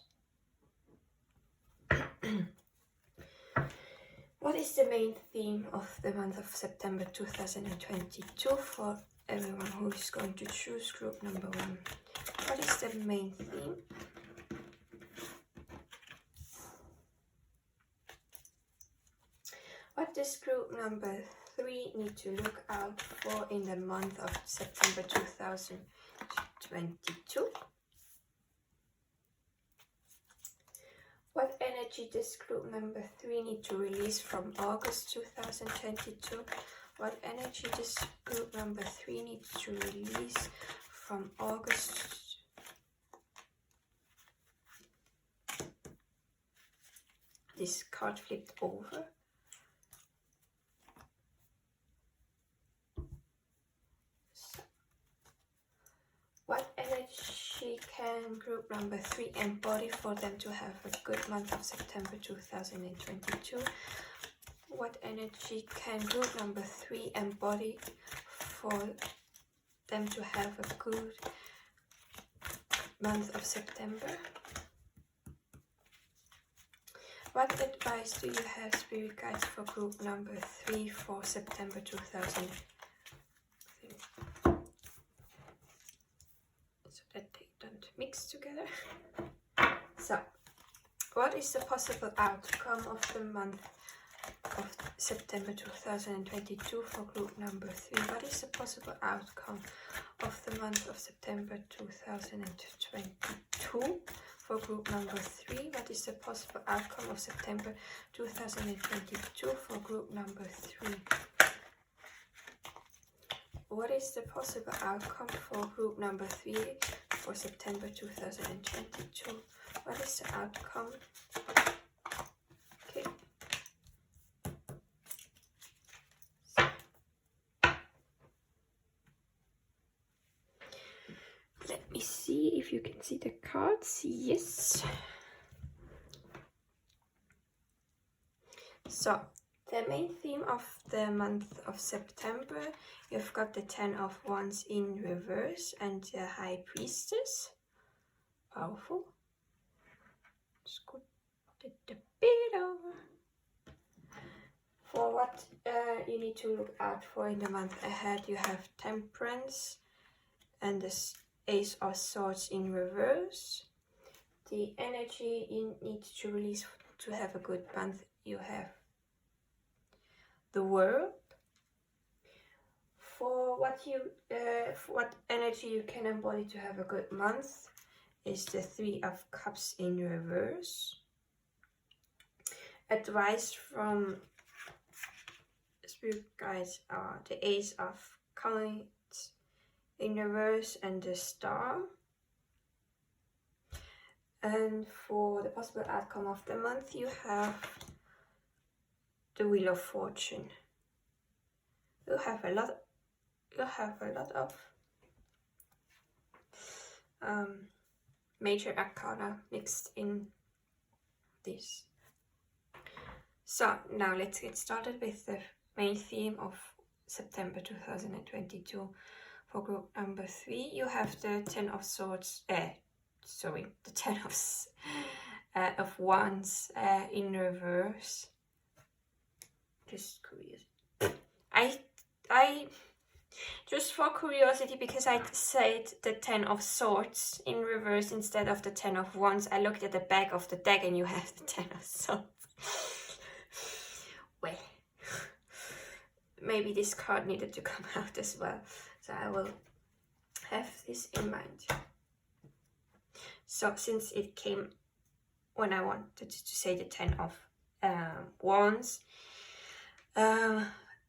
What is the main theme of the month of September 2022 for everyone who is going to choose group number 1? What is the main theme? What does group number 3 need to look out for in the month of September 2022? What energy does group number 3 need to release from August 2022? What energy does group number 3 need to release from August? This card flipped over. What energy can group number 3 embody for them to have a good month of September 2022? What energy can group number 3 embody for them to have a good month of September? What advice do you have, spirit guides, for group number 3 for September 2022? That they don't mix together. So, what is the possible outcome of the month of September 2022 for group number 3? What is the possible outcome of the month of September 2022 for group number 3? What is the possible outcome of September 2022 for group number 3? What is the possible outcome for group number 3 for September 2022? What is the outcome? Okay. Let me see if you can see the cards. Yes. So, the main theme of the month of September, you've got the 10 of Wands in reverse and the High Priestess. Powerful. Scoot it a bit over. For what you need to look out for in the month ahead, you have Temperance and the Ace of Swords in reverse. The energy you need to release to have a good month, you have the World. For what energy you can embody to have a good month is the 3 of Cups in reverse. Advice from spirit guides are the Ace of Coins in reverse and the Star. And for the possible outcome of the month, you have the Wheel of Fortune. You have a lot of major arcana mixed in this. So now let's get started with the main theme of September 2022. For group number 3, you have the Ten of Swords, the Ten of Wands in reverse. Just curious. I just for curiosity, because I said the Ten of Swords in reverse instead of the Ten of Wands, I looked at the back of the deck and you have the Ten of Swords. Well, maybe this card needed to come out as well, so I will have this in mind. So since it came when I wanted to say the Ten of Wands,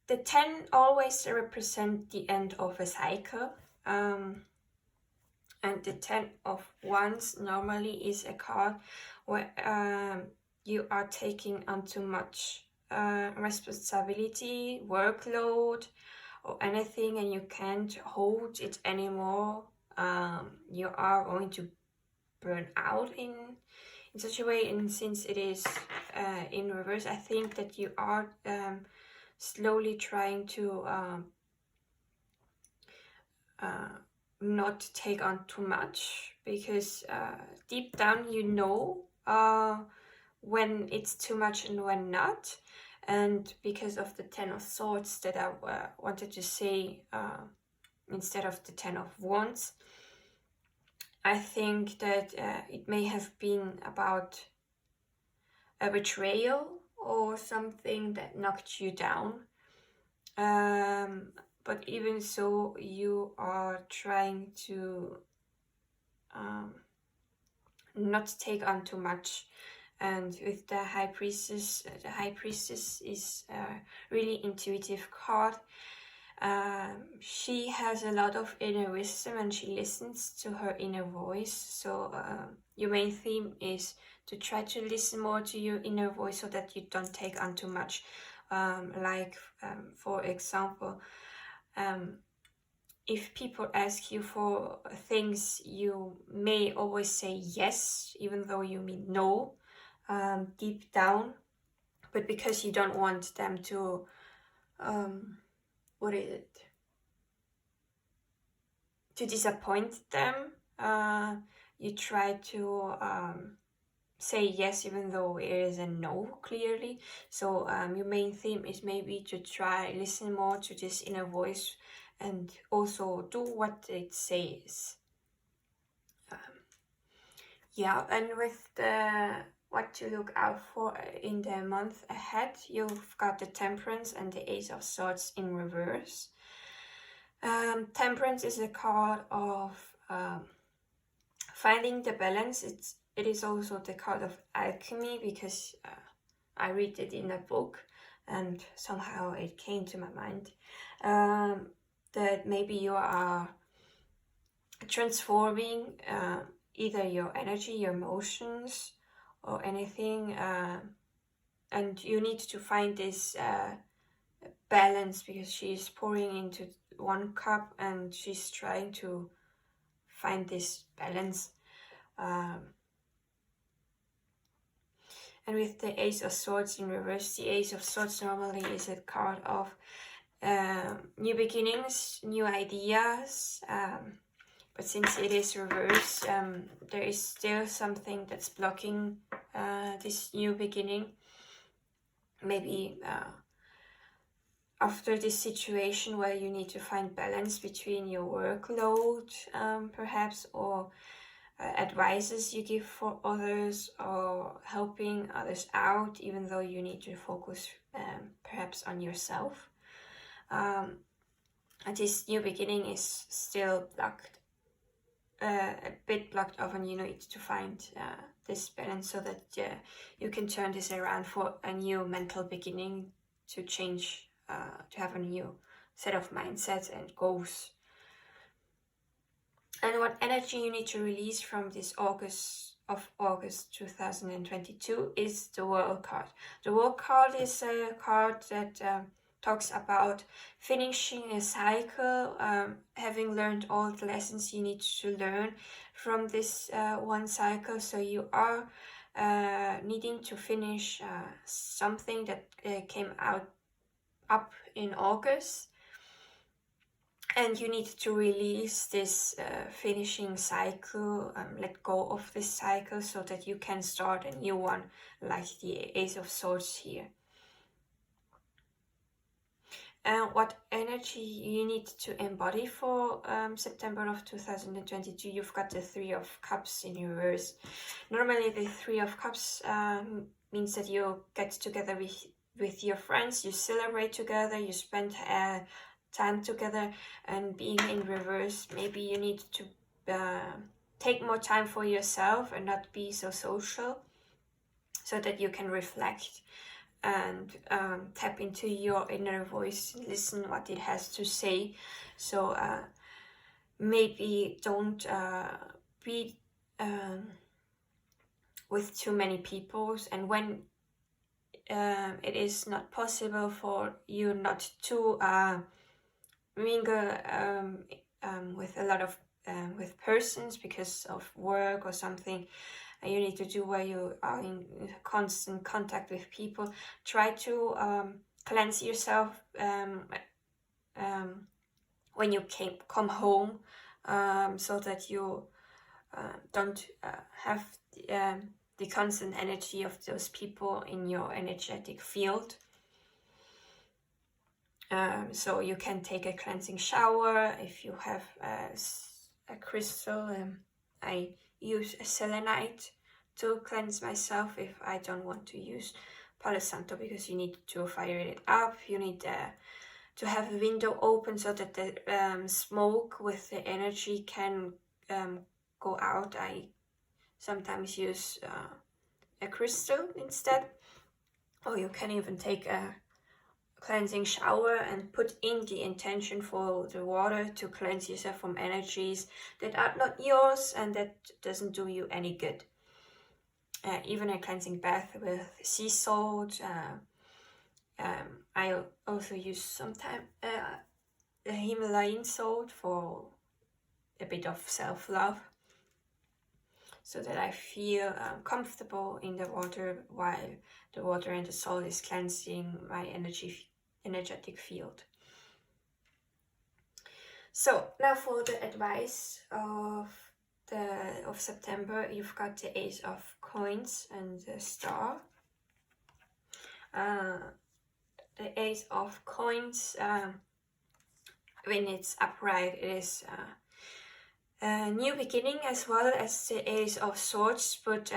the 10 always represent the end of a cycle, and the 10 of Wands normally is a card where you are taking on too much responsibility, workload, or anything, and you can't hold it anymore. You are going to burn out in such a way, and since it is in reverse, I think that you are slowly trying to not take on too much, because deep down you know when it's too much and when not. And because of the Ten of Swords that I wanted to say instead of the Ten of Wands, I think that it may have been about a betrayal or something that knocked you down. But even so, you are trying to not take on too much. And with the High Priestess is a really intuitive card. She has a lot of inner wisdom and she listens to her inner voice. So your main theme is to try to listen more to your inner voice so that you don't take on too much. For example, if people ask you for things, you may always say yes, even though you mean no, deep down, but because you don't want them to, to disappoint them, you try to say yes even though it is a no, clearly. So your main theme is maybe to try listen more to this inner voice and also do what it says. And with the what to look out for in the month ahead, you've got the Temperance and the Ace of Swords in reverse. Temperance is a card of finding the balance. It is also the card of alchemy, because I read it in a book and somehow it came to my mind that maybe you are transforming either your energy, your emotions, or anything, and you need to find this balance, because she's pouring into one cup and she's trying to find this balance. And with the Ace of Swords in reverse, the Ace of Swords normally is a card of new beginnings, new ideas, but since it is reverse, there is still something that's blocking this new beginning. Maybe after this situation where you need to find balance between your workload, perhaps, or advices you give for others, or helping others out, even though you need to focus perhaps on yourself. And this new beginning is still blocked, a bit blocked off, and you need to find this balance so that you can turn this around for a new mental beginning, to change, to have a new set of mindsets and goals. And what energy you need to release from this August of August 2022 is the World card. The World card is a card that talks about finishing a cycle, having learned all the lessons you need to learn from this one cycle. So you are needing to finish something that came up in August, and you need to release this finishing cycle, let go of this cycle so that you can start a new one, like the Ace of Swords here. And what energy you need to embody for September of 2022, you've got the Three of Cups in reverse. Normally the Three of Cups means that you get together with your friends, you celebrate together, you spend time together, and being in reverse, maybe you need to take more time for yourself and not be so social, so that you can reflect and tap into your inner voice, listen what it has to say. So maybe don't be with too many people, and when it is not possible for you not to mingle with a lot of with persons because of work or something you need to do where you are in constant contact with people, try to cleanse yourself when you come home, so that you don't have the constant energy of those people in your energetic field. So you can take a cleansing shower if you have a crystal. I use a selenite to cleanse myself if I don't want to use Palo Santo, because you need to fire it up. You need to have a window open so that the smoke with the energy can go out. I sometimes use a crystal instead, or you can even take a cleansing shower and put in the intention for the water to cleanse yourself from energies that are not yours and that doesn't do you any good. Even a cleansing bath with sea salt. I also use sometimes a Himalayan salt for a bit of self-love, so that I feel comfortable in the water while the water and the salt is cleansing my energetic field. So now for the advice of September, you've got the Ace of Coins and the Star. The Ace of Coins, when it's upright, it is a new beginning, as well as the Ace of Swords, but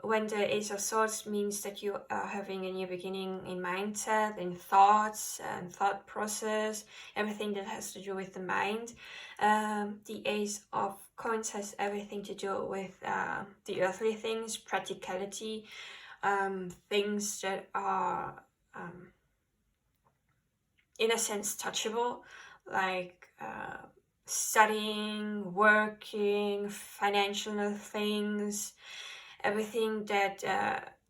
when the Ace of Swords means that you are having a new beginning in mindset, in thoughts and thought process, everything that has to do with the mind. The Ace of Coins has everything to do with the earthly things, practicality, things that are in a sense touchable, like studying, working, financial things, everything that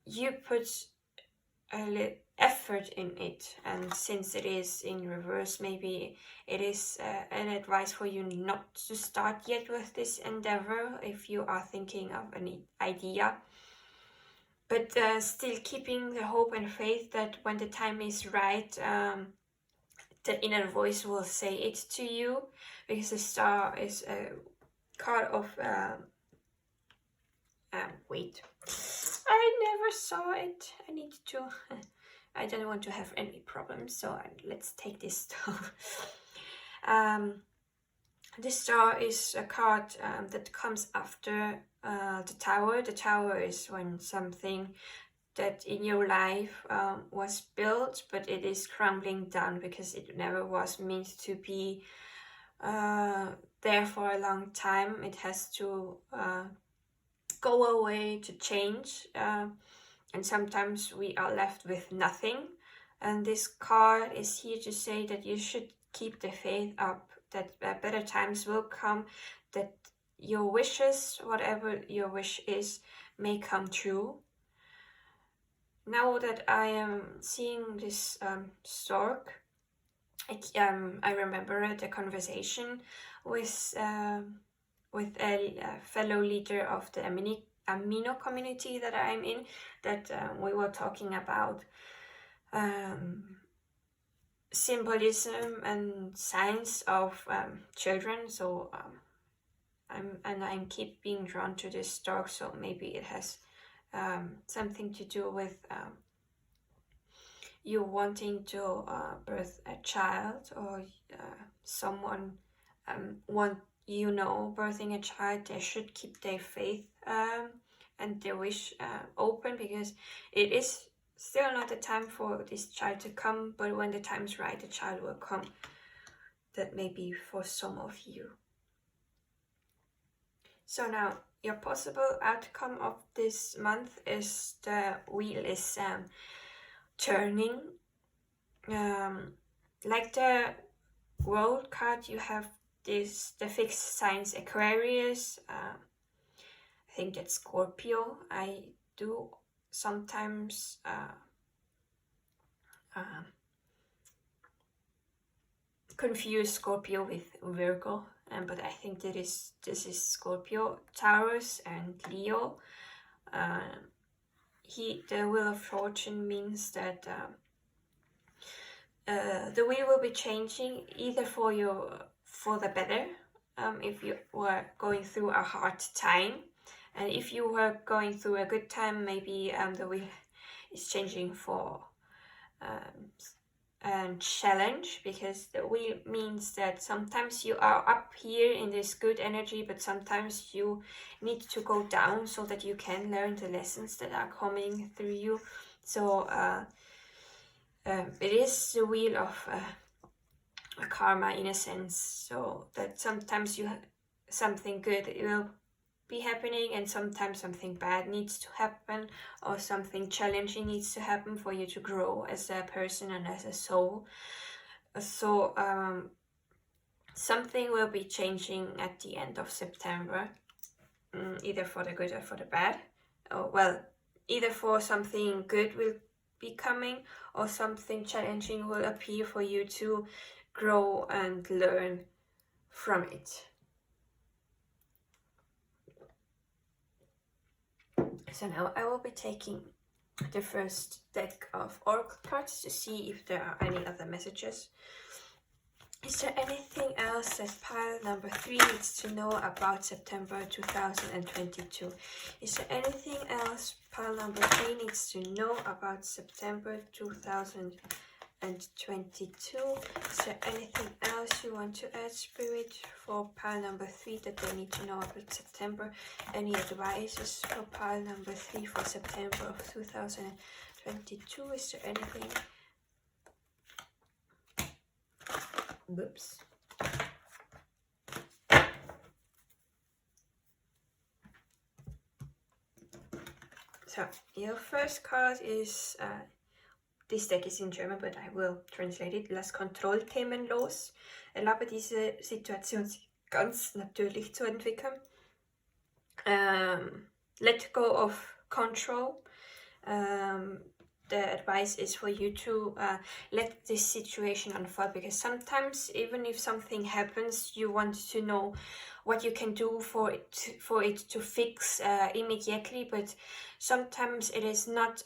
you put a little effort in it. And since it is in reverse, maybe it is an advice for you not to start yet with this endeavor if you are thinking of an idea, but still keeping the hope and faith that when the time is right, the inner voice will say it to you, because the Star is a card of wait, I never saw it. I need to I don't want to have any problems, so let's take this Star. This Star is a card that comes after the Tower. The Tower is when something that in your life was built, but it is crumbling down because it never was meant to be there for a long time. It has to go away, to change, and sometimes we are left with nothing. And this card is here to say that you should keep the faith up, that better times will come, that your wishes, whatever your wish is, may come true. Now that I am seeing this stork, I remember the conversation with a fellow leader of the Amino community that I'm in, that we were talking about symbolism and signs of children. So I'm keep being drawn to this stork, so maybe it has something to do with you wanting to birth a child, or someone birthing a child. They should keep their faith and their wish open, because it is still not the time for this child to come, but when the time is right, the child will come. That may be for some of you. So now, your possible outcome of this month is the wheel is turning. Like the world card, you have the fixed signs Aquarius, I think that's Scorpio. I do sometimes confuse Scorpio with Virgo, but I think this is Scorpio, Taurus, and Leo. The Wheel of Fortune means that the wheel will be changing either for the better, if you were going through a hard time, and if you were going through a good time, maybe the wheel is changing for a challenge, because the wheel means that sometimes you are up here in this good energy, but sometimes you need to go down so that you can learn the lessons that are coming through you. So it is the wheel of a karma, in a sense, so that sometimes something good will be happening, and sometimes something bad needs to happen, or something challenging needs to happen for you to grow as a person and as a soul. So something will be changing at the end of September, either for the good or for the bad. Either for something good will be coming, or something challenging will appear for you to grow and learn from it. So now I will be taking the first deck of oracle cards to see if there are any other messages. Is there anything else that pile number 3 needs to know about September 2022? Is there anything else pile number 3 needs to know about September 2022? Is there anything else you want to add, Spirit, for pile number 3 that they need to know about September? Any advices for pile number 3 for September of 2022? Is there anything? Whoops. So, your first card is, this deck is in German, but I will translate it. Lass Kontrollthemen los. Erlaube diese Situation sich ganz natürlich zu entwickeln. Let go of control. The advice is for you to let this situation unfold, because sometimes, even if something happens, you want to know what you can do for it to fix immediately, but sometimes it is not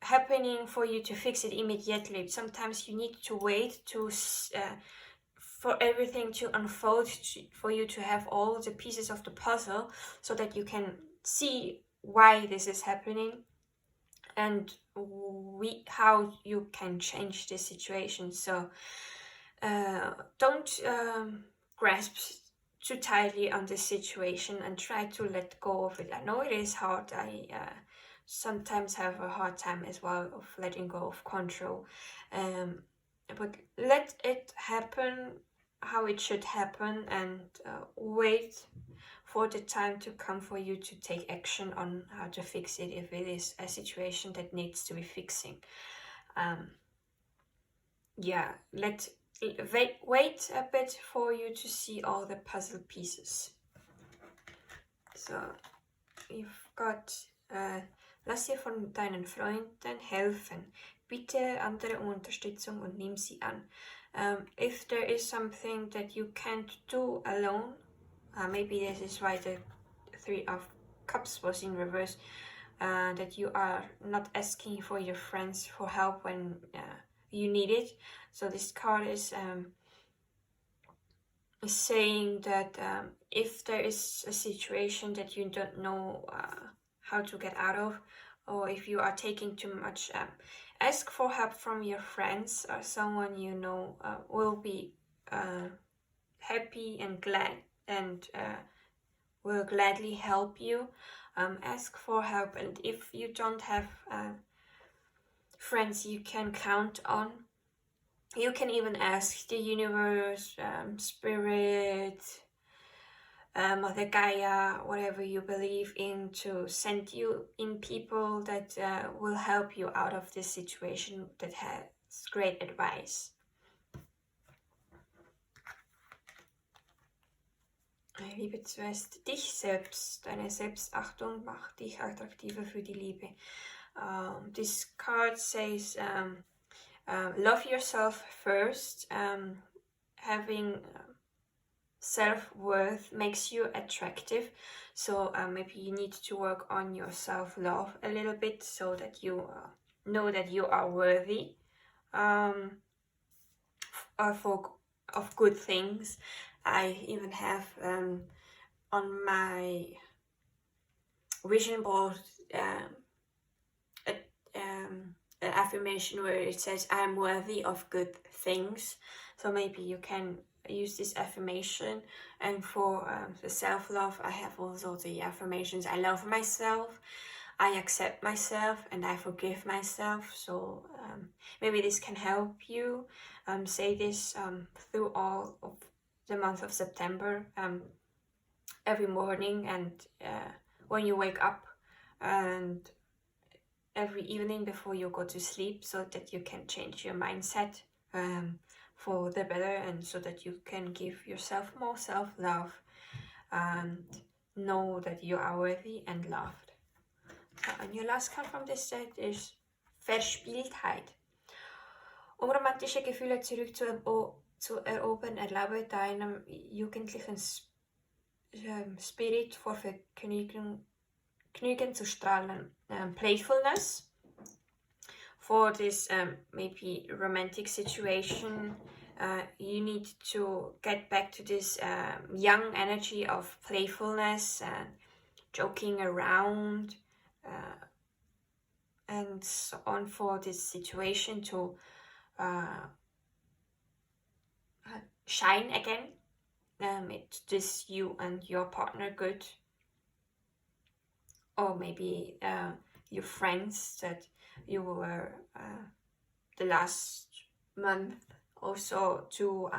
happening for you to fix it immediately. Sometimes you need to wait for everything to unfold, for you to have all the pieces of the puzzle, so that you can see why this is happening and how you can change the situation. So don't grasp too tightly on the situation, and try to let go of it. I know it is hard. I sometimes have a hard time as well of letting go of control, but let it happen how it should happen, and wait for the time to come for you to take action on how to fix it, if it is a situation that needs to be fixing. Wait a bit for you to see all the puzzle pieces. So, you've got lass dir von deinen Freunden helfen. Bitte andere um Unterstützung und nimm sie an. If there is something that you can't do alone, maybe this is why the Three of Cups was in reverse, that you are not asking for your friends for help when you need it. So this card is saying that if there is a situation that you don't know how to get out of, or if you are taking too much, ask for help from your friends or someone you know will be happy and glad and will gladly help you. Ask for help, and if you don't have friends you can count on, you can even ask the universe, spirit, Mother Gaia, whatever you believe in, to send you in people that will help you out of this situation, that has great advice. Liebe zuerst dich selbst, deine Selbstachtung macht dich attraktiver für die Liebe. This card says, love yourself first. Having self-worth makes you attractive, so maybe you need to work on your self-love a little bit so that you know that you are worthy of good things. I even have on my vision board an affirmation where it says I'm worthy of good things, so maybe you can use this affirmation. And for the self-love, I have also the affirmations: I love myself, I accept myself, and I forgive myself. So maybe this can help you say this through all of the month of September, every morning and when you wake up, and every evening before you go to sleep, so that you can change your mindset for the better, and so that you can give yourself more self-love and know that you are worthy and loved. And your last card from this set is Verspieltheit. Um romantische Gefühle zu erobern, erlaube deinem jugendlichen Spirit vor Vergnügen zu strahlen. Playfulness. For this maybe romantic situation, you need to get back to this young energy of playfulness and joking around and so on, for this situation to shine again. It does you and your partner good, or maybe your friends that you were the last month or so too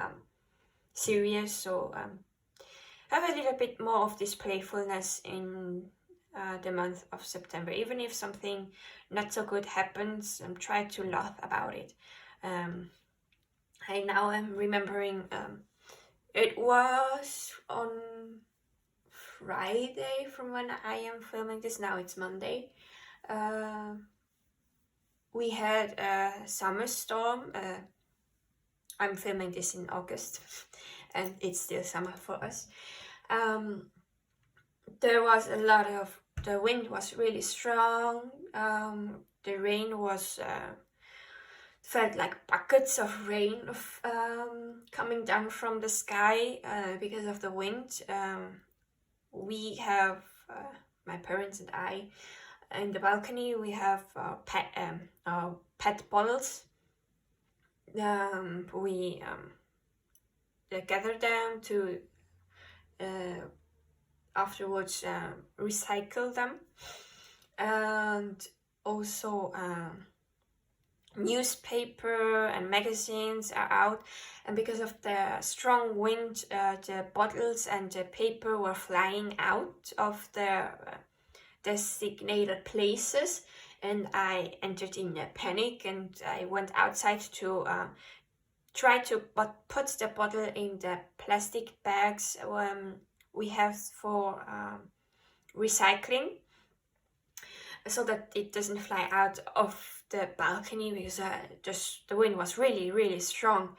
serious. So have a little bit more of this playfulness in the month of September. Even if something not so good happens, try to laugh about it. I now am remembering it was on Friday from when I am filming this. Now it's Monday. We had a summer storm. I'm filming this in August and it's still summer for us. There was a lot of, the wind was really strong. The rain was felt like buckets of rain coming down from the sky because of the wind. We have, my parents and I, in the balcony, we have pet bottles. We gather them to afterwards recycle them, and also newspaper and magazines are out, and because of the strong wind, the bottles and the paper were flying out of their designated places, and I entered in a panic, and I went outside to try to put the bottle in the plastic bags we have for recycling, so that it doesn't fly out of the balcony, because just the wind was really, really strong.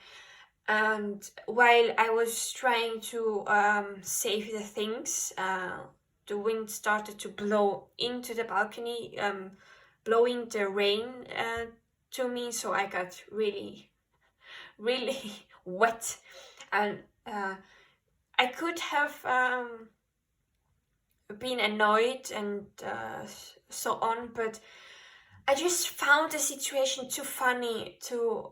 And while I was trying to save the things, the wind started to blow into the balcony, blowing the rain to me, so I got really, really wet. And I could have been annoyed and so on, but I just found the situation too funny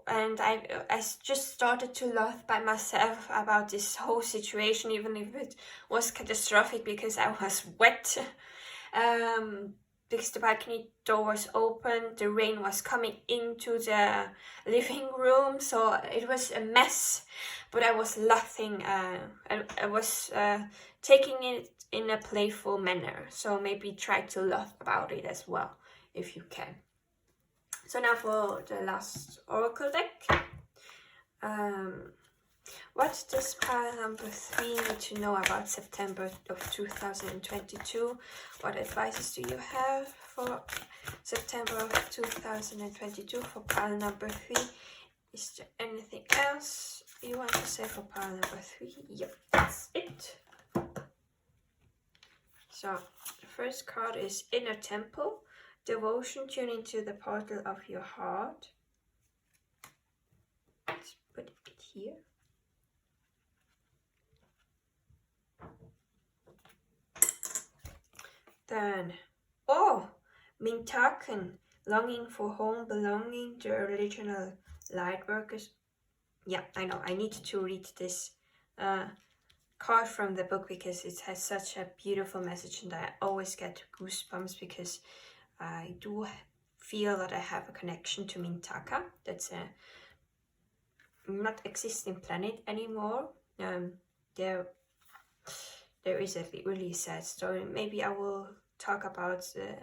and I just started to laugh by myself about this whole situation, even if it was catastrophic, because I was wet. Because the balcony door was open, the rain was coming into the living room, so it was a mess. But I was laughing, I was taking it in a playful manner, so maybe try to laugh about it as well, if you can. So now for the last oracle deck. What does pile number 3 need to know about September of 2022? What advices do you have for September of 2022 for pile number 3? Is there anything else you want to say for pile number 3? Yep, that's it. So the first card is Inner Temple. Devotion, tune into the portal of your heart. Let's put it here. Then, Mintaken, longing for home, belonging, the original light workers. Yeah, I know, I need to read this card from the book, because it has such a beautiful message, and I always get goosebumps because I do feel that I have a connection to Mintaka. That's a not existing planet anymore. There is a really sad story. Maybe I will talk about the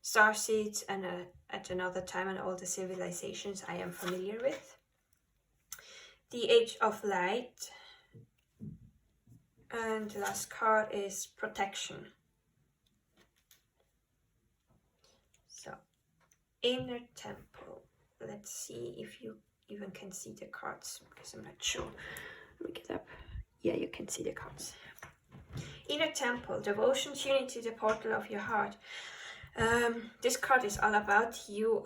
starseeds and at another time, and all the civilizations I am familiar with. The Age of Light. And the last card is Protection. So, Inner Temple. Let's see if you even can see the cards, because I'm not sure. Let me get up. Yeah, you can see the cards. Inner Temple, devotion, tuning to the portal of your heart. This card is all about you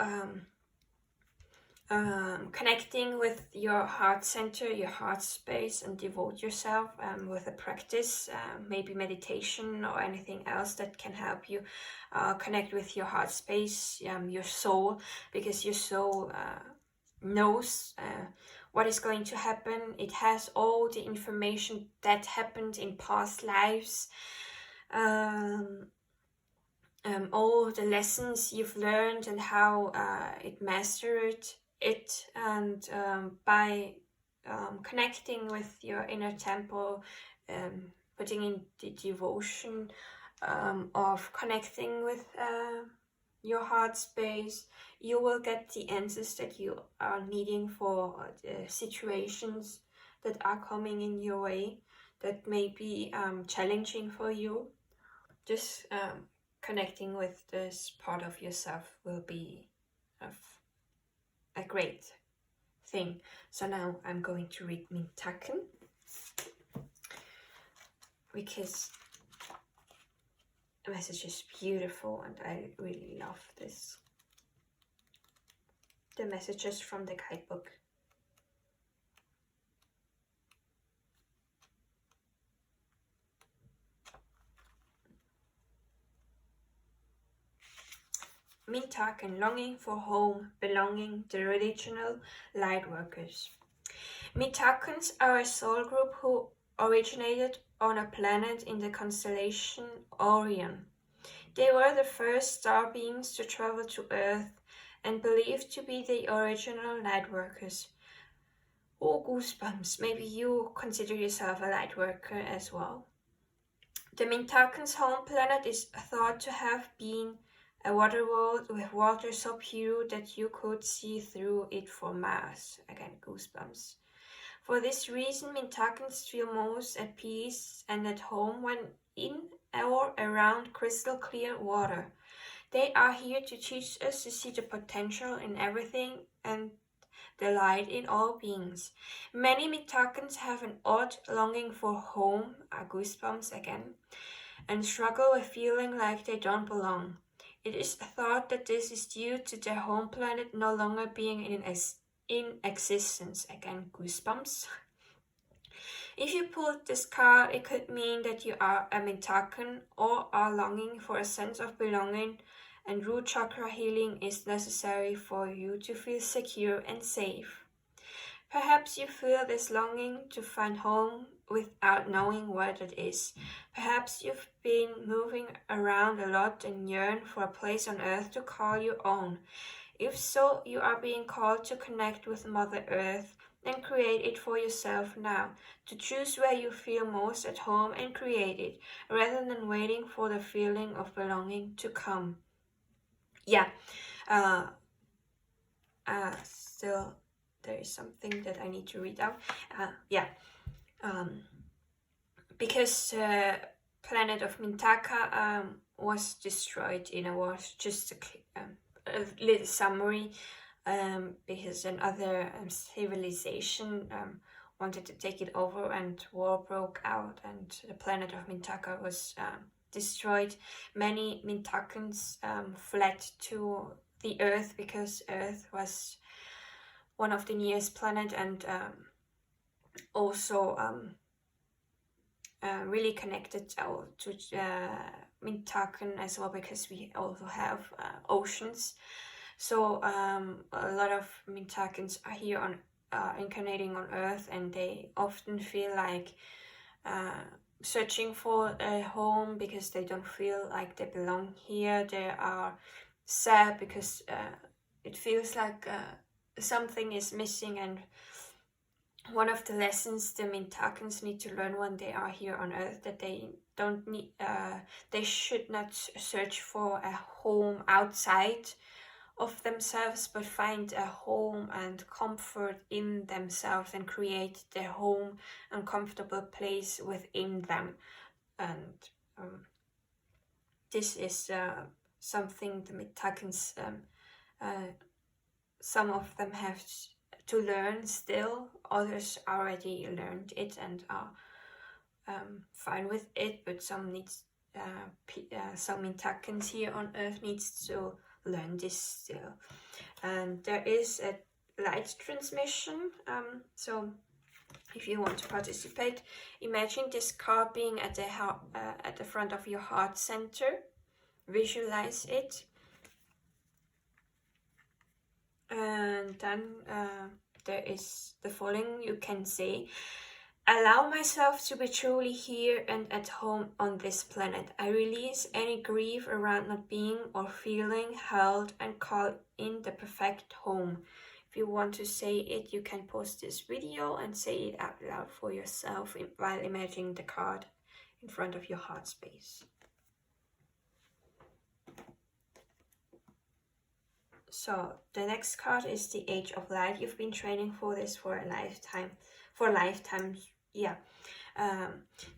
connecting with your heart center, your heart space, and devote yourself with a practice, maybe meditation or anything else that can help you connect with your heart space, your soul, because your soul knows what is going to happen. It has all the information that happened in past lives, all the lessons you've learned and how it mastered it. And by connecting with your inner temple, putting in the devotion of connecting with your heart space, you will get the answers that you are needing for the situations that are coming in your way that may be challenging for you. Just connecting with this part of yourself will be a great thing. So now I'm going to read Mintaken, because the message is beautiful and I really love this. The messages from the guidebook. Mintaken, longing for home, belonging, the original light workers. Mintakens are a soul group who originated on a planet in the constellation Orion. They were the first star beings to travel to Earth and believed to be the original light workers. Oh, goosebumps, maybe you consider yourself a light worker as well. The Mintaken's home planet is thought to have been a water world with water so pure that you could see through it from Mars. Again, goosebumps. For this reason, Mintakens feel most at peace and at home when in or around crystal clear water. They are here to teach us to see the potential in everything and the light in all beings. Many Mittakans have an odd longing for home, goosebumps again, and struggle with feeling like they don't belong. It is thought that this is due to their home planet no longer being in existence. Again, goosebumps. If you pulled this card, it could mean that you are a Mintakan or are longing for a sense of belonging, and root chakra healing is necessary for you to feel secure and safe. Perhaps you feel this longing to find home without knowing what it is. Perhaps you've been moving around a lot and yearn for a place on earth to call your own. If so, you are being called to connect with Mother Earth and create it for yourself now, to choose where you feel most at home and create it, rather than waiting for the feeling of belonging to come. Yeah, still there is something that I need to read out. Because planet of Mintaka was destroyed in a war. Just a little summary, because another civilization wanted to take it over and war broke out and the planet of Mintaka was destroyed. Many Mintakans fled to the Earth because Earth was one of the nearest planet and also really connected to Mintakan as well, because we also have oceans. So a lot of Mintakans are here on incarnating on Earth, and they often feel like searching for a home because they don't feel like they belong here. They are sad because it feels like something is missing, and one of the lessons the Mintakans need to learn when they are here on Earth, that they don't need, they should not search for a home outside of themselves, but find a home and comfort in themselves and create their home and comfortable place within them. And this is something the Mintakans, some of them have to learn still. Others already learned it and are fine with it, but some Mintakans here on Earth needs to learn this still. And there is a light transmission, so if you want to participate, imagine this card being at the front of your heart center. Visualize it, and then there is the following you can say: allow myself to be truly here and at home on this planet. I release any grief around not being or feeling held and call in the perfect home. If you want to say it, you can pause this video and say it out loud for yourself while imagining the card in front of your heart space. So the next card is the Age of Light. You've been training for this for a lifetime. For lifetimes, yeah.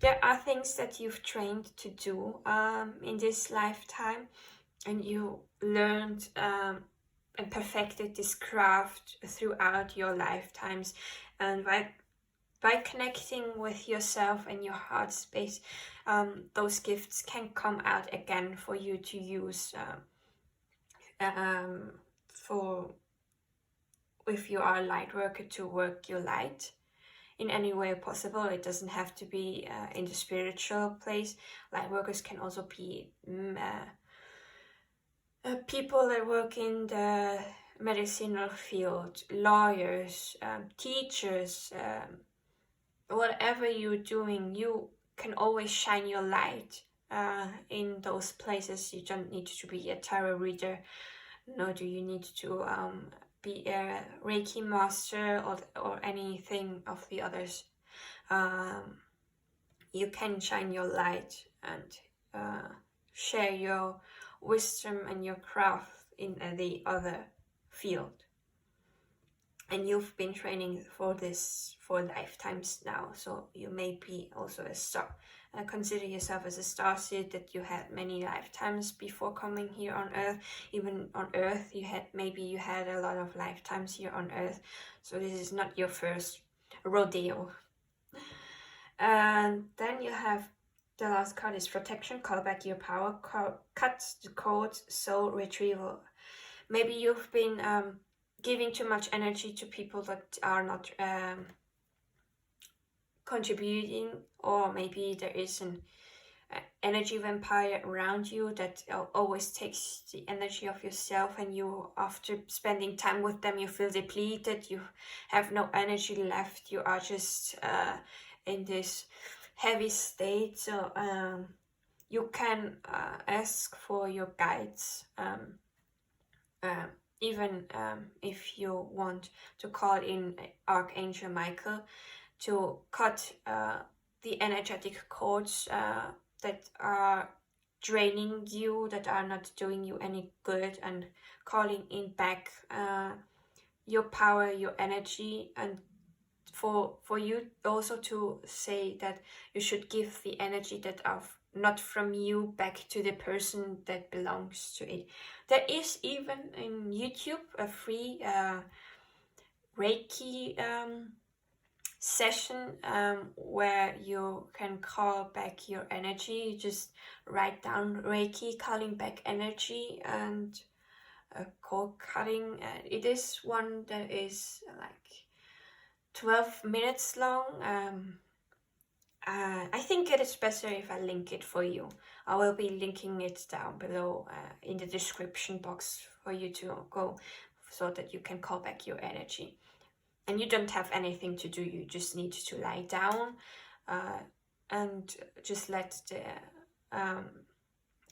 There are things that you've trained to do in this lifetime, and you learned and perfected this craft throughout your lifetimes. And by connecting with yourself and your heart space, those gifts can come out again for you to use if you are a light worker, to work your light in any way possible. It doesn't have to be in the spiritual place. Light workers can also be people that work in the medicinal field, lawyers, teachers, whatever you're doing, you can always shine your light in those places. You don't need to be a tarot reader, nor do you need to be a Reiki master or anything of the others. You can shine your light and share your wisdom and your craft in the other field. and you've been training for this for lifetimes now, so you may be also a star. Consider yourself as a starseed, that you had many lifetimes before coming here on Earth. Even on Earth, you had a lot of lifetimes here on Earth, so this is not your first rodeo. And then you have the last card is protection. Call back your power. Cut the cord. Soul retrieval. Maybe you've been giving too much energy to people that are not contributing, or maybe there is an energy vampire around you that always takes the energy of yourself, and you, after spending time with them, you feel depleted, you have no energy left, you are just in this heavy state. So you can ask for your guides, even if you want to call in Archangel Michael to cut the energetic cords that are draining you, that are not doing you any good, and calling in back your power, your energy, and for you also to say that you should give the energy that are not from you back to the person that belongs to it. There is even in YouTube a free Reiki session where you can call back your energy. You just write down Reiki, calling back energy, and cord cutting. It is one that is like 12 minutes long. I think it is better if I link it for you. I will be linking it down below in the description box for you to go, so that you can call back your energy. And you don't have anything to do, you just need to lie down and just let the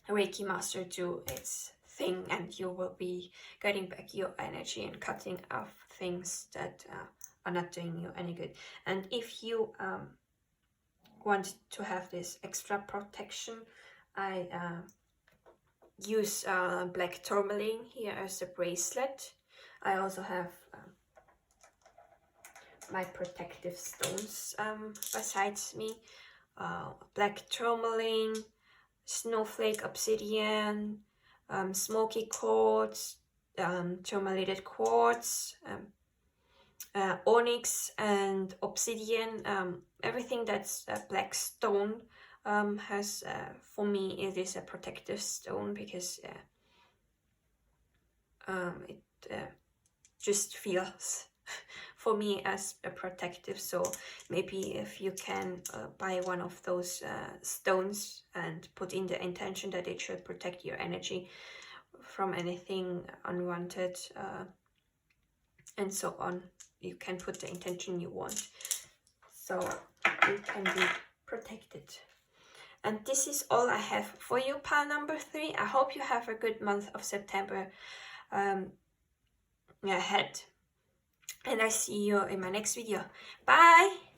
Reiki master do its thing, and you will be getting back your energy and cutting off things that are not doing you any good. And if you want to have this extra protection, I use black tourmaline here as a bracelet. I also have my protective stones besides me, black tourmaline, snowflake obsidian, smoky quartz, tourmalated quartz, onyx and obsidian. Everything that's a black stone has, for me, it is a protective stone, because it just feels for me as a protective. So maybe if you can buy one of those stones and put in the intention that it should protect your energy from anything unwanted and so on, you can put the intention you want, so you can be protected. And this is all I have for you, pile number 3. I hope you have a good month of September ahead. And I see you in my next video. Bye!